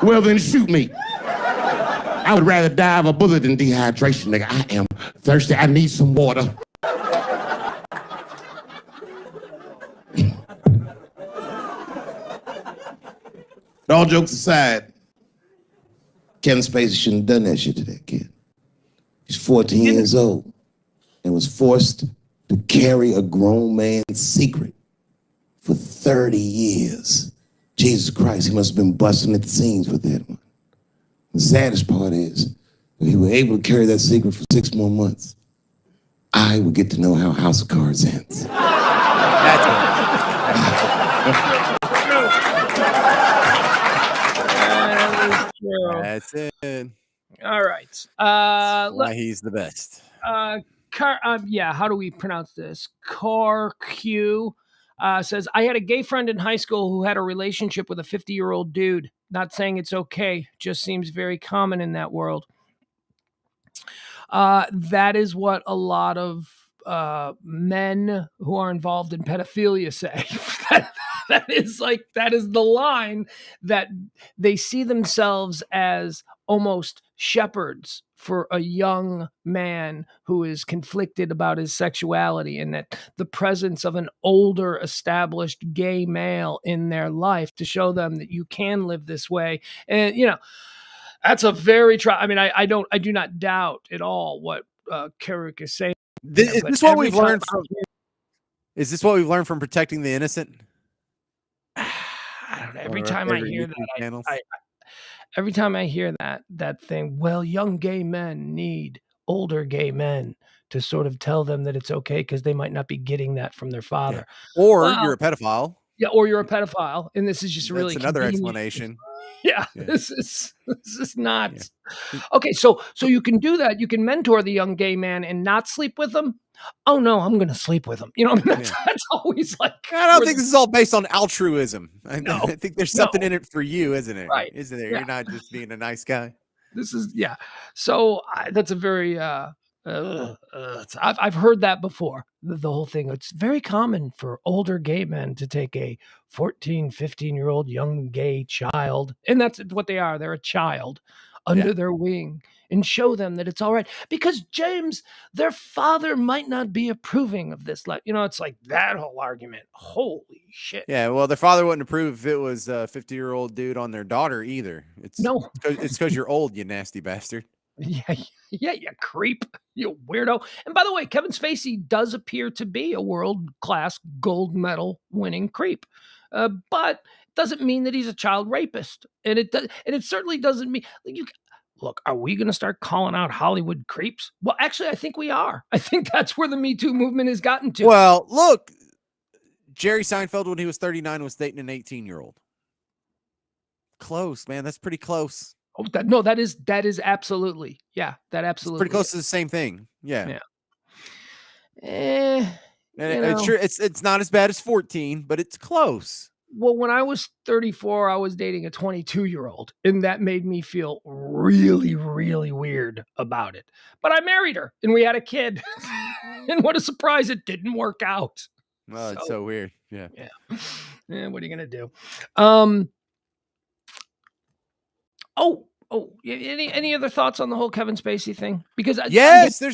Well, then shoot me. I would rather die of a bullet than dehydration, nigga. I am thirsty. I need some water. All jokes aside, Kevin Spacey shouldn't have done that shit to that kid. He's 14 years old and was forced to carry a grown man's secret for 30 years. Jesus Christ, he must have been busting at the seams with that one. The saddest part is, if he were able to carry that secret for 6 more months, I would get to know how House of Cards ends. That's it. That's it. All right. Why he's the best. Yeah, how do we pronounce this? CarQ says, I had a gay friend in high school who had a relationship with a 50-year-old dude. Not saying it's okay, just seems very common in that world. That is what a lot of men who are involved in pedophilia say. that is the line that they see themselves as almost shepherds for a young man who is conflicted about his sexuality, and that the presence of an older established gay male in their life to show them that you can live this way. And, you know, that's a very I do not doubt at all what Carrick is saying. Is this what we've learned from? Is this what we've learned from protecting the innocent? I don't know. Every time I hear that, every time I hear that thing, well, young gay men need older gay men to sort of tell them that it's okay because they might not be getting that from their father. Yeah. Or you're a pedophile. Yeah, or you're a pedophile, and this is just That's really another convenient. explanation. Yeah, this is not okay. So you can do that. You can mentor the young gay man and not sleep with them. Oh no, I'm going to sleep with him. You know, that's always like. I don't think this is all based on altruism. I think there's something in it for you, isn't it? Right? Isn't it? Yeah. You're not just being a nice guy. This is So that's a very. I've heard that before. The whole thing. It's very common for older gay men to take a 14, 15-year-old young gay child, and that's what they are. They're a child, under their wing and show them that it's all right. Because James, their father might not be approving of this. Like, it's like that whole argument. Holy shit. Yeah, well, their father wouldn't approve if it was a 50-year-old dude on their daughter either. It's because you're old, you nasty bastard. Yeah, you creep, you weirdo. And by the way, Kevin Spacey does appear to be a world-class gold medal winning creep, but it doesn't mean that he's a child rapist, and it certainly doesn't mean Look, are we going to start calling out Hollywood creeps? Well, actually, I think we are. I think that's where the Me Too movement has gotten to. Well, look, Jerry Seinfeld, when he was 39, was dating an 18-year-old. Close, man. That's pretty close. Oh, that is absolutely, yeah, that absolutely. It's pretty close to the same thing. Yeah. And it's sure it's not as bad as 14, but it's close. Well, when I was 34, I was dating a 22-year-old, and that made me feel really, really weird about it. But I married her, and we had a kid. And what a surprise, it didn't work out. Oh, it's so weird. Yeah. What are you going to do? Any other thoughts on the whole Kevin Spacey thing? Because yes, I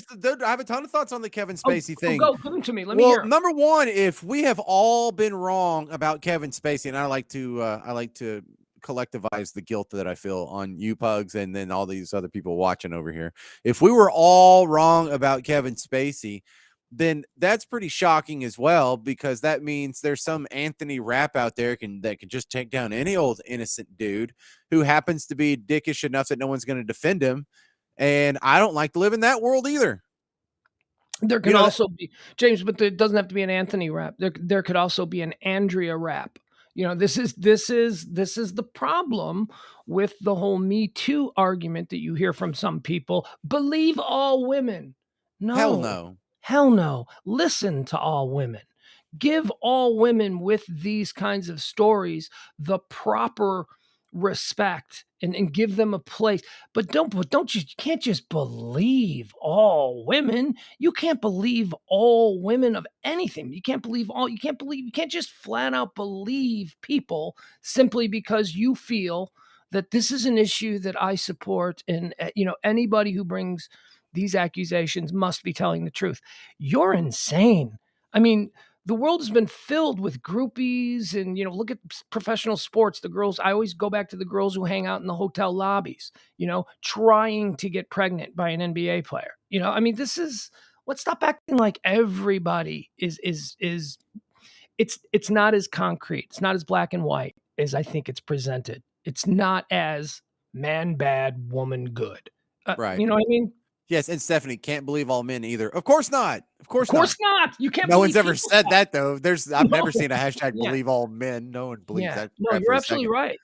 have a ton of thoughts on the Kevin Spacey thing. Go, give them to me. Let me hear. Number one, if we have all been wrong about Kevin Spacey, and I like to collectivize the guilt that I feel on you, Pugs, and then all these other people watching over here. If we were all wrong about Kevin Spacey, then that's pretty shocking as well, because that means there's some Anthony Rapp out there that can just take down any old innocent dude who happens to be dickish enough that no one's going to defend him. And I don't like to live in that world either. There can also be, James, but it doesn't have to be an Anthony Rapp. There could also be an Andrea Rapp. This is the problem with the whole Me Too argument that you hear from some people. Believe all women. No. Hell no. Hell no. Listen to all women. Give all women with these kinds of stories the proper respect and give them a place. But you can't just believe all women. You can't believe all women of anything. You can't just flat out believe people simply because you feel that this is an issue that I support, and anybody who brings these accusations must be telling the truth. You're insane. I mean, the world has been filled with groupies, and, look at professional sports. The girls, I always go back to the girls who hang out in the hotel lobbies, trying to get pregnant by an NBA player. Let's stop acting like everybody is it's not as concrete. It's not as black and white as I think it's presented. It's not as man bad, woman good. Right. You know what I mean? Yes, and Stephanie, can't believe all men either. Of course not. Of course not. You can't. No one's ever said that though. I've never seen a hashtag believe all men. No one believes that. No, you're absolutely right.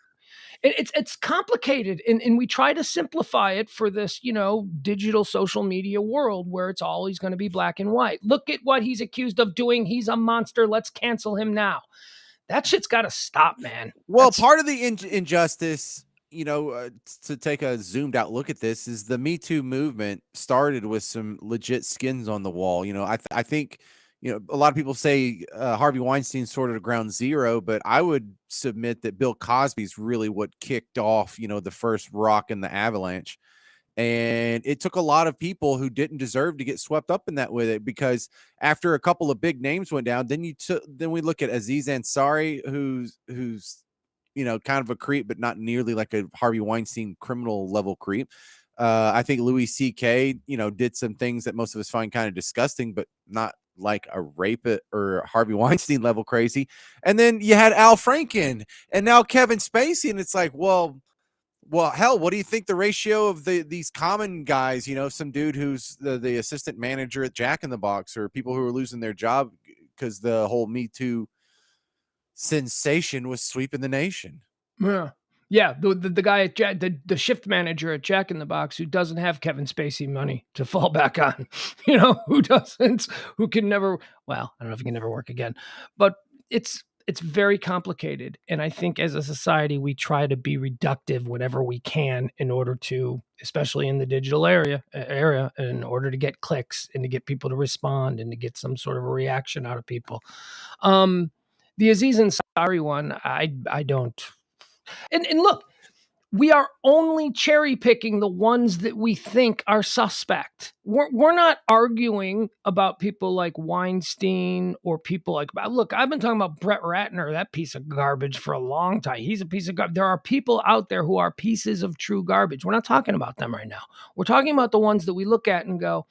It's complicated, and we try to simplify it for this, digital social media world where it's always going to be black and white. Look at what he's accused of doing. He's a monster. Let's cancel him now. That shit's got to stop, man. Well, part of the injustice, to take a zoomed out look at this, is the Me Too movement started with some legit skins on the wall. I think, a lot of people say Harvey Weinstein's sort of ground zero, but I would submit that Bill Cosby's really what kicked off, the first rock in the avalanche. And it took a lot of people who didn't deserve to get swept up in that with it, because after a couple of big names went down, then we look at Aziz Ansari, who's kind of a creep, but not nearly like a Harvey Weinstein criminal level creep. I think Louis C.K., did some things that most of us find kind of disgusting, but not like a rape or Harvey Weinstein level crazy. And then you had Al Franken, and now Kevin Spacey, and it's like, well, hell, what do you think the ratio of these common guys, some dude who's the assistant manager at Jack in the Box, or people who are losing their job because the whole Me Too sensation was sweeping the nation. Yeah. The guy at Jack, the shift manager at Jack in the Box, who doesn't have Kevin Spacey money to fall back on, who can never, well, I don't know if he can never work again, but it's very complicated. And I think as a society, we try to be reductive whenever we can in order to, especially in the digital area, in order to get clicks and to get people to respond and to get some sort of a reaction out of people. The Aziz Ansari one, I don't. And look, we are only cherry picking the ones that we think are suspect. We're not arguing about people like Weinstein or people like, look, I've been talking about Brett Ratner, that piece of garbage, for a long time. He's a piece of garbage. There are people out there who are pieces of true garbage. We're not talking about them right now. We're talking about the ones that we look at and go,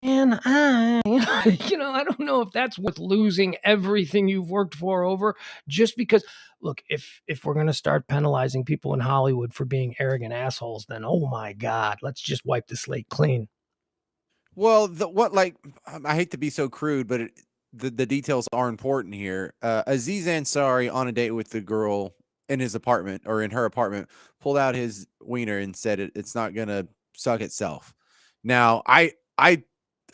and I don't know if that's worth losing everything you've worked for over just because. Look, if we're going to start penalizing people in Hollywood for being arrogant assholes, then oh my God, let's just wipe the slate clean. Well, I hate to be so crude, but the details are important here. Aziz Ansari, on a date with the girl in his apartment or in her apartment, pulled out his wiener and said it's not gonna suck itself. Now, I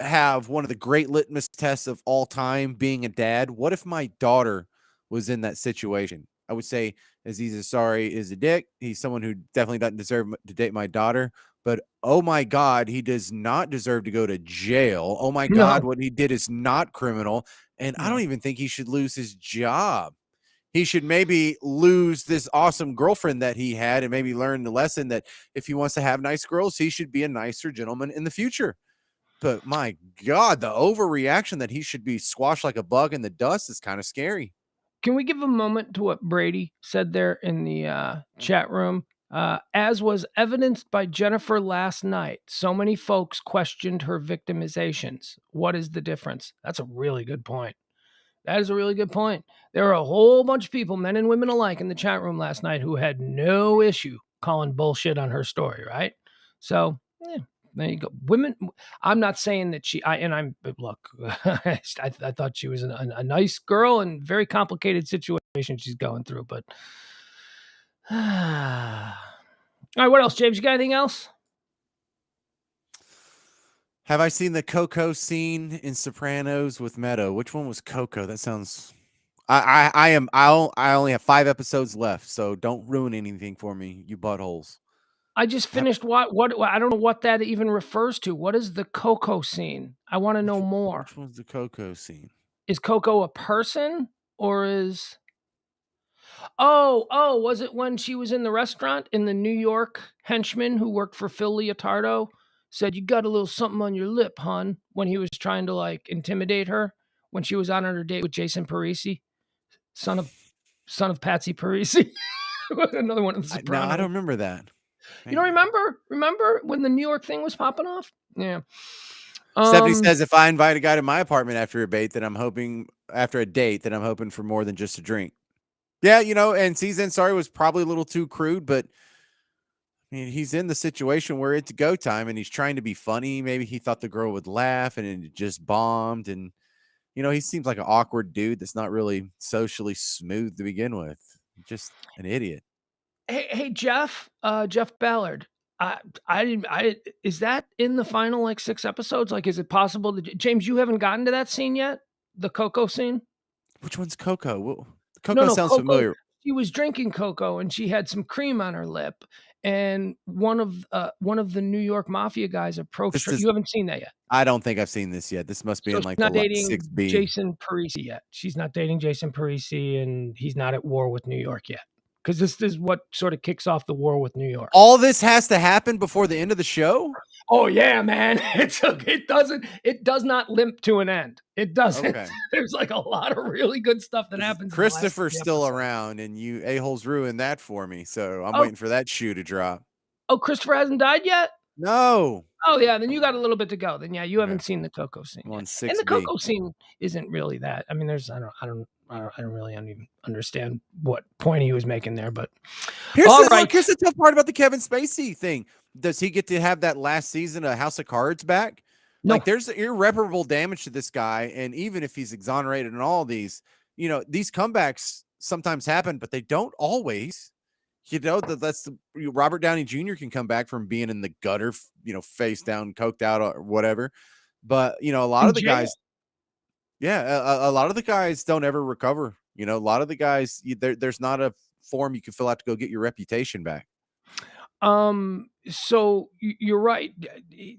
have one of the great litmus tests of all time being a dad. What if my daughter was in that situation? I would say Aziz Ansari is a dick. He's someone who definitely doesn't deserve to date my daughter. But oh my God, he does not deserve to go to jail. Oh my God, No. what he did is not criminal. And I don't even think he should lose his job. He should maybe lose this awesome girlfriend that he had and maybe learn the lesson that if he wants to have nice girls, he should be a nicer gentleman in the future. But my God, the overreaction that he should be squashed like a bug in the dust is kind of scary. Can we give a moment to what Brady said there in the chat room? As was evidenced by Jennifer last night, so many folks questioned her victimizations. What is the difference? That's a really good point. That is a really good point. There are a whole bunch of people, men and women alike, in the chat room last night who had no issue calling bullshit on her story, right? So, yeah, there you go. Women, I'm not saying that look, I thought she was a nice girl and very complicated situation she's going through, but all right, what else, James? You got anything else? Have I seen the Coco scene in Sopranos with Meadow? Which one was Coco? That sounds. I only have 5 episodes left, so don't ruin anything for me, you buttholes. I just finished what I don't know what that even refers to. What is the Coco scene? I want to know more. Which one's the Coco scene? Is Coco a person or is Oh, was it when she was in the restaurant and the New York henchman who worked for Phil Leotardo said, "You got a little something on your lip, hon," when he was trying to like intimidate her when she was on her date with Jason Parisi, son of Patsy Parisi. Another one of the No, Sopranos. I don't remember that. You don't remember? Remember when the New York thing was popping off? Yeah. Stephanie says if I invite a guy to my apartment after a date, that I'm hoping for more than just a drink. Yeah, and Season Sorry was probably a little too crude, but I mean, he's in the situation where it's go time and he's trying to be funny. Maybe he thought the girl would laugh and it just bombed. And, he seems like an awkward dude that's not really socially smooth to begin with. Just an idiot. Hey, Jeff Ballard. Is that in the final like 6 episodes? Like, is it possible that James, you haven't gotten to that scene yet? The Coco scene? Which one's Coco? Well, No, sounds Coco, familiar. she was drinking cocoa and she had some cream on her lip. And one of the New York mafia guys approached her. You haven't seen that yet. I don't think I've seen this yet. This must be So in like she's not the dating 6B. Jason Parisi yet. She's not dating Jason Parisi, and he's not at war with New York yet. Because this is what sort of kicks off the war with New York. All this has to happen before the end of the show? Oh yeah, man. It does not limp to an end. It doesn't. Okay. There's like a lot of really good stuff that happens. Christopher's still around, and you a-holes ruined that for me. So I'm waiting for that shoe to drop. Oh, Christopher hasn't died yet? No. Oh yeah, then you got a little bit to go. Then yeah, you haven't seen the Coco scene. I'm on 6B. And the Coco scene isn't really that. I mean, I don't really even understand what point he was making there, but here's the tough part about the Kevin Spacey thing. Does he get to have that last season of House of Cards back? No. Like, there's irreparable damage to this guy, and even if he's exonerated in all these, these comebacks sometimes happen, but they don't always. That's Robert Downey Jr. can come back from being in the gutter, face down, coked out, or whatever. But a lot of the guys, a lot of the guys don't ever recover. A lot of the guys, there's not a form you can fill out to go get your reputation back. So you're right.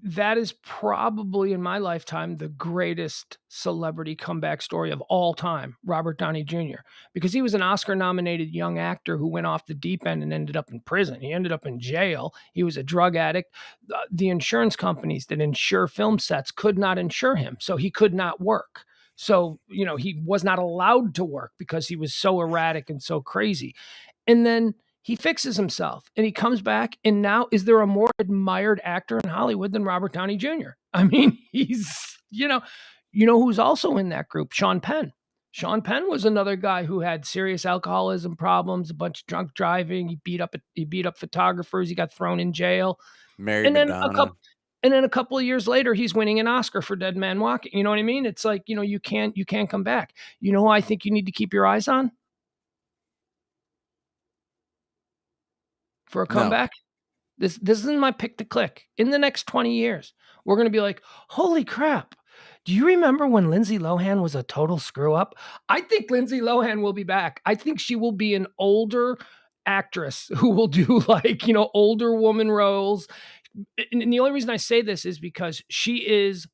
That is probably in my lifetime the greatest celebrity comeback story of all time, Robert Downey Jr., because he was an Oscar nominated young actor who went off the deep end and ended up in prison. He ended up in jail. He was a drug addict. The insurance companies that insure film sets could not insure him, so he could not work. So, he was not allowed to work because he was so erratic and so crazy. And then he fixes himself and he comes back. And now, is there a more admired actor in Hollywood than Robert Downey Jr.? I mean, he's, who's also in that group? Sean Penn. Sean Penn was another guy who had serious alcoholism problems, a bunch of drunk driving. He beat up photographers. He got thrown in jail. Married And then Madonna. a couple of years later, he's winning an Oscar for Dead Man Walking. You know what I mean? It's like, you can't come back. You know who I think you need to keep your eyes on for a comeback? No. This isn't my pick to click. In the next 20 years, we're going to be like, holy crap. Do you remember when Lindsay Lohan was a total screw up? I think Lindsay Lohan will be back. I think she will be an older actress who will do older woman roles. And the only reason I say this is because she is,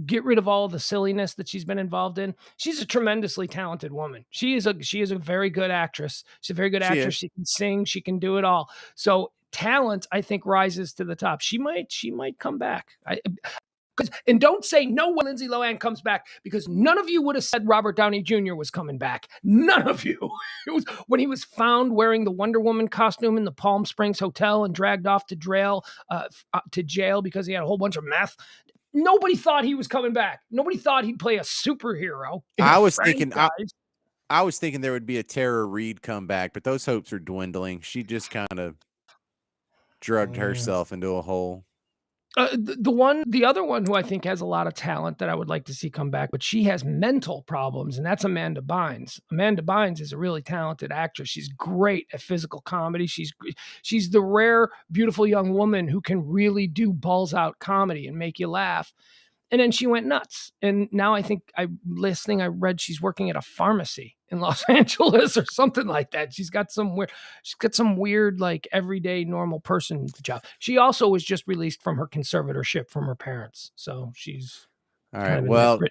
get rid of all the silliness that she's been involved in. She's a tremendously talented woman. She is a very good actress. She's a very good actress. She can sing. She can do it all. So talent, I think, rises to the top. She might come back. And don't say no when Lindsay Lohan comes back, because none of you would have said Robert Downey Jr. was coming back. None of you. It was when he was found wearing the Wonder Woman costume in the Palm Springs hotel and dragged off to jail because he had a whole bunch of meth. Nobody thought he was coming back. Nobody thought he'd play a superhero. I was thinking there would be a Tara Reid comeback, but those hopes are dwindling. She just kind of drugged herself into a hole. The other one who I think has a lot of talent that I would like to see come back, but she has mental problems, and that's Amanda Bynes. Amanda Bynes is a really talented actress. She's great at physical comedy. She's the rare, beautiful young woman who can really do balls out comedy and make you laugh. And then she went nuts. And now I think I read she's working at a pharmacy in Los Angeles or something like that. She's got some weird, like everyday normal person job. She also was just released from her conservatorship from her parents. So she's all right. Well,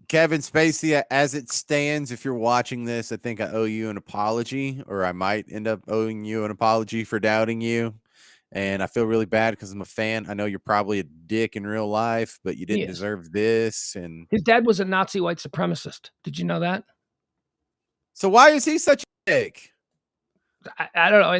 Kevin Spacey, as it stands, if you're watching this, I think I owe you an apology, or I might end up owing you an apology for doubting you. And I feel really bad because I'm a fan. I know you're probably a dick in real life, but you didn't deserve this. And his dad was a Nazi white supremacist. Did you know that? So why is he such a dick? I don't know. I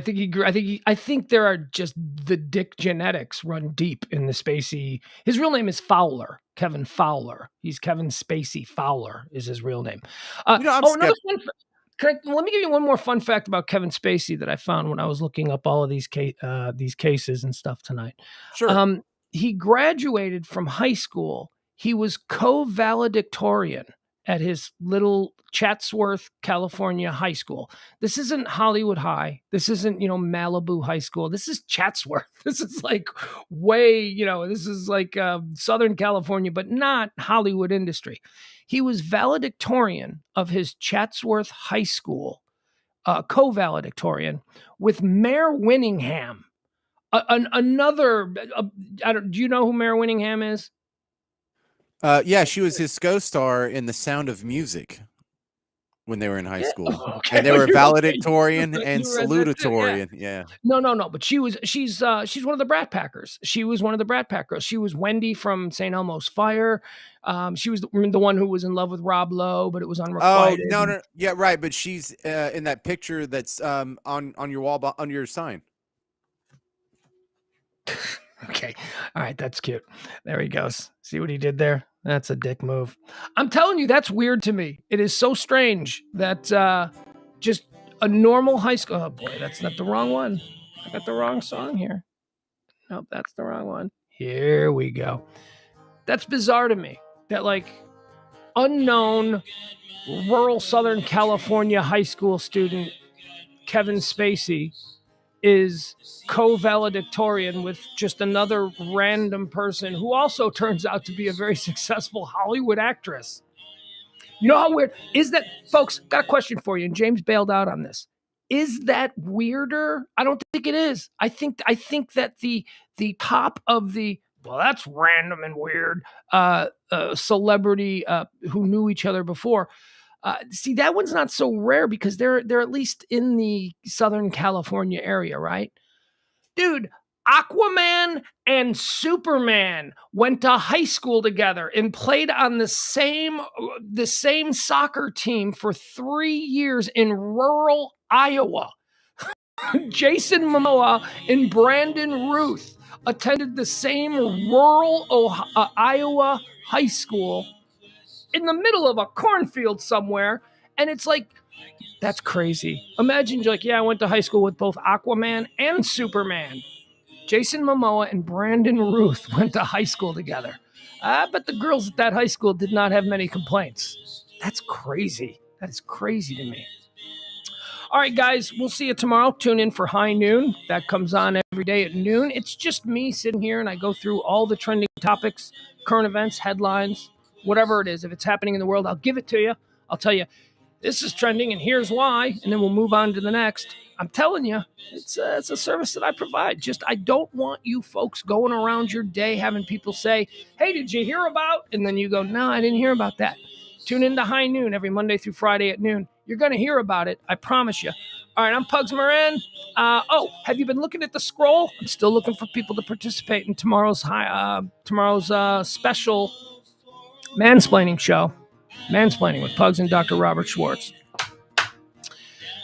think there are just the dick genetics run deep in the Spacey. His real name is Fowler, Kevin Fowler. He's Kevin Spacey Fowler is his real name. Let me give you one more fun fact about Kevin Spacey that I found when I was looking up all of these cases and stuff tonight. Sure. He graduated from high school. He was co-valedictorian at his little Chatsworth, California high school. This isn't Hollywood High. This isn't, Malibu High School. This is Chatsworth. This is like this is like Southern California, but not Hollywood industry. He was valedictorian of his Chatsworth High School, co-valedictorian with Mayor Winningham. Do you know who Mayor Winningham is? Yeah, she was his co-star in The Sound of Music when they were in high school. Okay. And they were valedictorian and salutatorian. Yeah. No. But she's one of the Brat Packers. She was one of the Brat Packers. She was Wendy from St. Elmo's Fire. She was the one who was in love with Rob Lowe, but it was unrequited. Oh, no. Yeah, right. But she's in that picture that's on your wall, on your sign. Okay. All right. That's cute. There he goes. See what he did there? That's a dick move. I'm telling you, that's weird to me. It is so strange that just a normal high school. Oh boy, that's not the wrong one. I got the wrong song here. Nope, that's the wrong one. Here we go. That's bizarre to me that like unknown rural Southern California high school student Kevin Spacey is co-valedictorian with just another random person who also turns out to be a very successful Hollywood actress. You know how weird is that, folks? Got a question for you, and James bailed out on this. Is that weirder? I don't think it is. I think that the top of the, well, that's random and weird, celebrity who knew each other before. See, that one's not so rare because they're at least in the Southern California area, right? Dude, Aquaman and Superman went to high school together and played on the same soccer team for 3 years in rural Iowa. Jason Momoa and Brandon Ruth attended the same rural Iowa high school in the middle of a cornfield somewhere. And it's like, that's crazy. Imagine you're like, yeah, I went to high school with both Aquaman and Superman. Jason Momoa and Brandon Ruth went to high school together. But the girls at that high school did not have many complaints. That's crazy. That is crazy to me. All right, guys, we'll see you tomorrow. Tune in for High Noon. That comes on every day at noon. It's just me sitting here, and I go through all the trending topics, current events, headlines, whatever it is. If it's happening in the world, I'll give it to you. I'll tell you, this is trending, and here's why, and then we'll move on to the next. I'm telling you, it's a service that I provide. Just, I don't want you folks going around your day having people say, hey, did you hear about? And then you go, no, I didn't hear about that. Tune in to High Noon every Monday through Friday at noon. You're going to hear about it. I promise you. All right, I'm Pugs Moran. Have you been looking at the scroll? I'm still looking for people to participate in tomorrow's special mansplaining show. Mansplaining with Pugs and Dr. Robert Schwartz.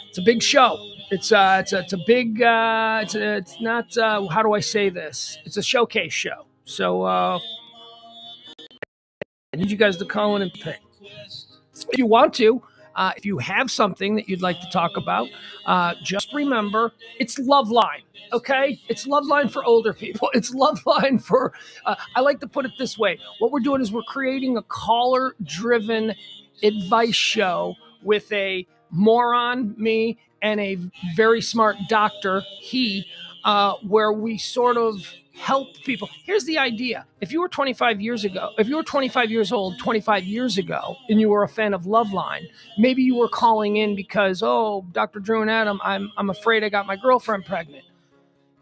It's a big show. It's a big, it's not, how do I say this? It's a showcase show. So I need you guys to call in and pick. If you want to, if you have something that you'd like to talk about, just remember, it's Love Line, okay? It's Love Line for older people. It's Love Line for, I like to put it this way. What we're doing is we're creating a caller-driven advice show with a moron, me, and a very smart doctor, he, where we sort of help people. Here's the idea. If you were 25 years old 25 years ago, and you were a fan of Loveline, maybe you were calling in because, oh, Dr. Drew and Adam, I'm afraid I got my girlfriend pregnant.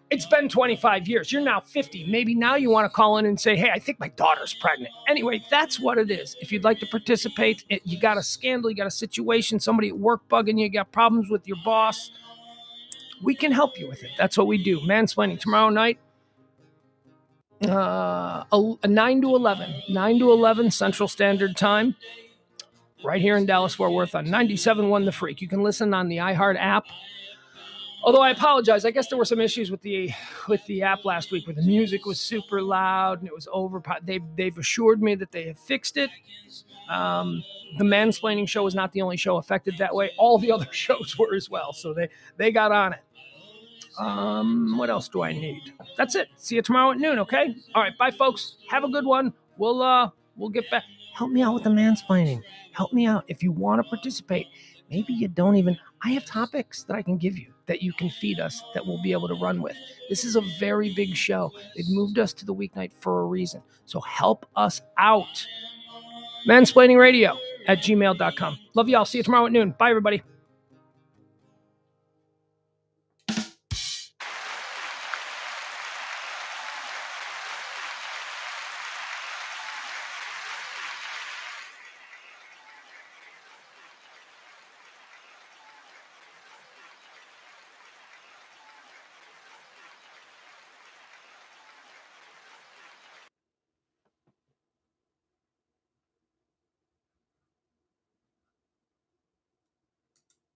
It's been 25 years. You're now 50. Maybe now you want to call in and say, hey, I think my daughter's pregnant. Anyway, that's what it is. If you'd like to participate, you got a scandal, you got a situation, somebody at work bugging you, got problems with your boss, we can help you with it. That's what we do. Mansplaining tomorrow night, 9 to 11 Central Standard Time, right here in Dallas-Fort Worth on 97.1 The Freak. You can listen on the iHeart app. Although I apologize, I guess there were some issues with the app last week where the music was super loud and it was over. They've assured me that they have fixed it. The Mansplaining show was not the only show affected that way. All the other shows were as well, so they got on it. What else do I need? That's it. See you tomorrow at noon, okay? All right, bye, folks. Have a good one. We'll get back. Help me out with the mansplaining. Help me out. If you want to participate, maybe you don't even. I have topics that I can give you that you can feed us that we'll be able to run with. This is a very big show. They've moved us to the weeknight for a reason. So help us out. Mansplainingradio@gmail.com. Love y'all. See you tomorrow at noon. Bye, everybody.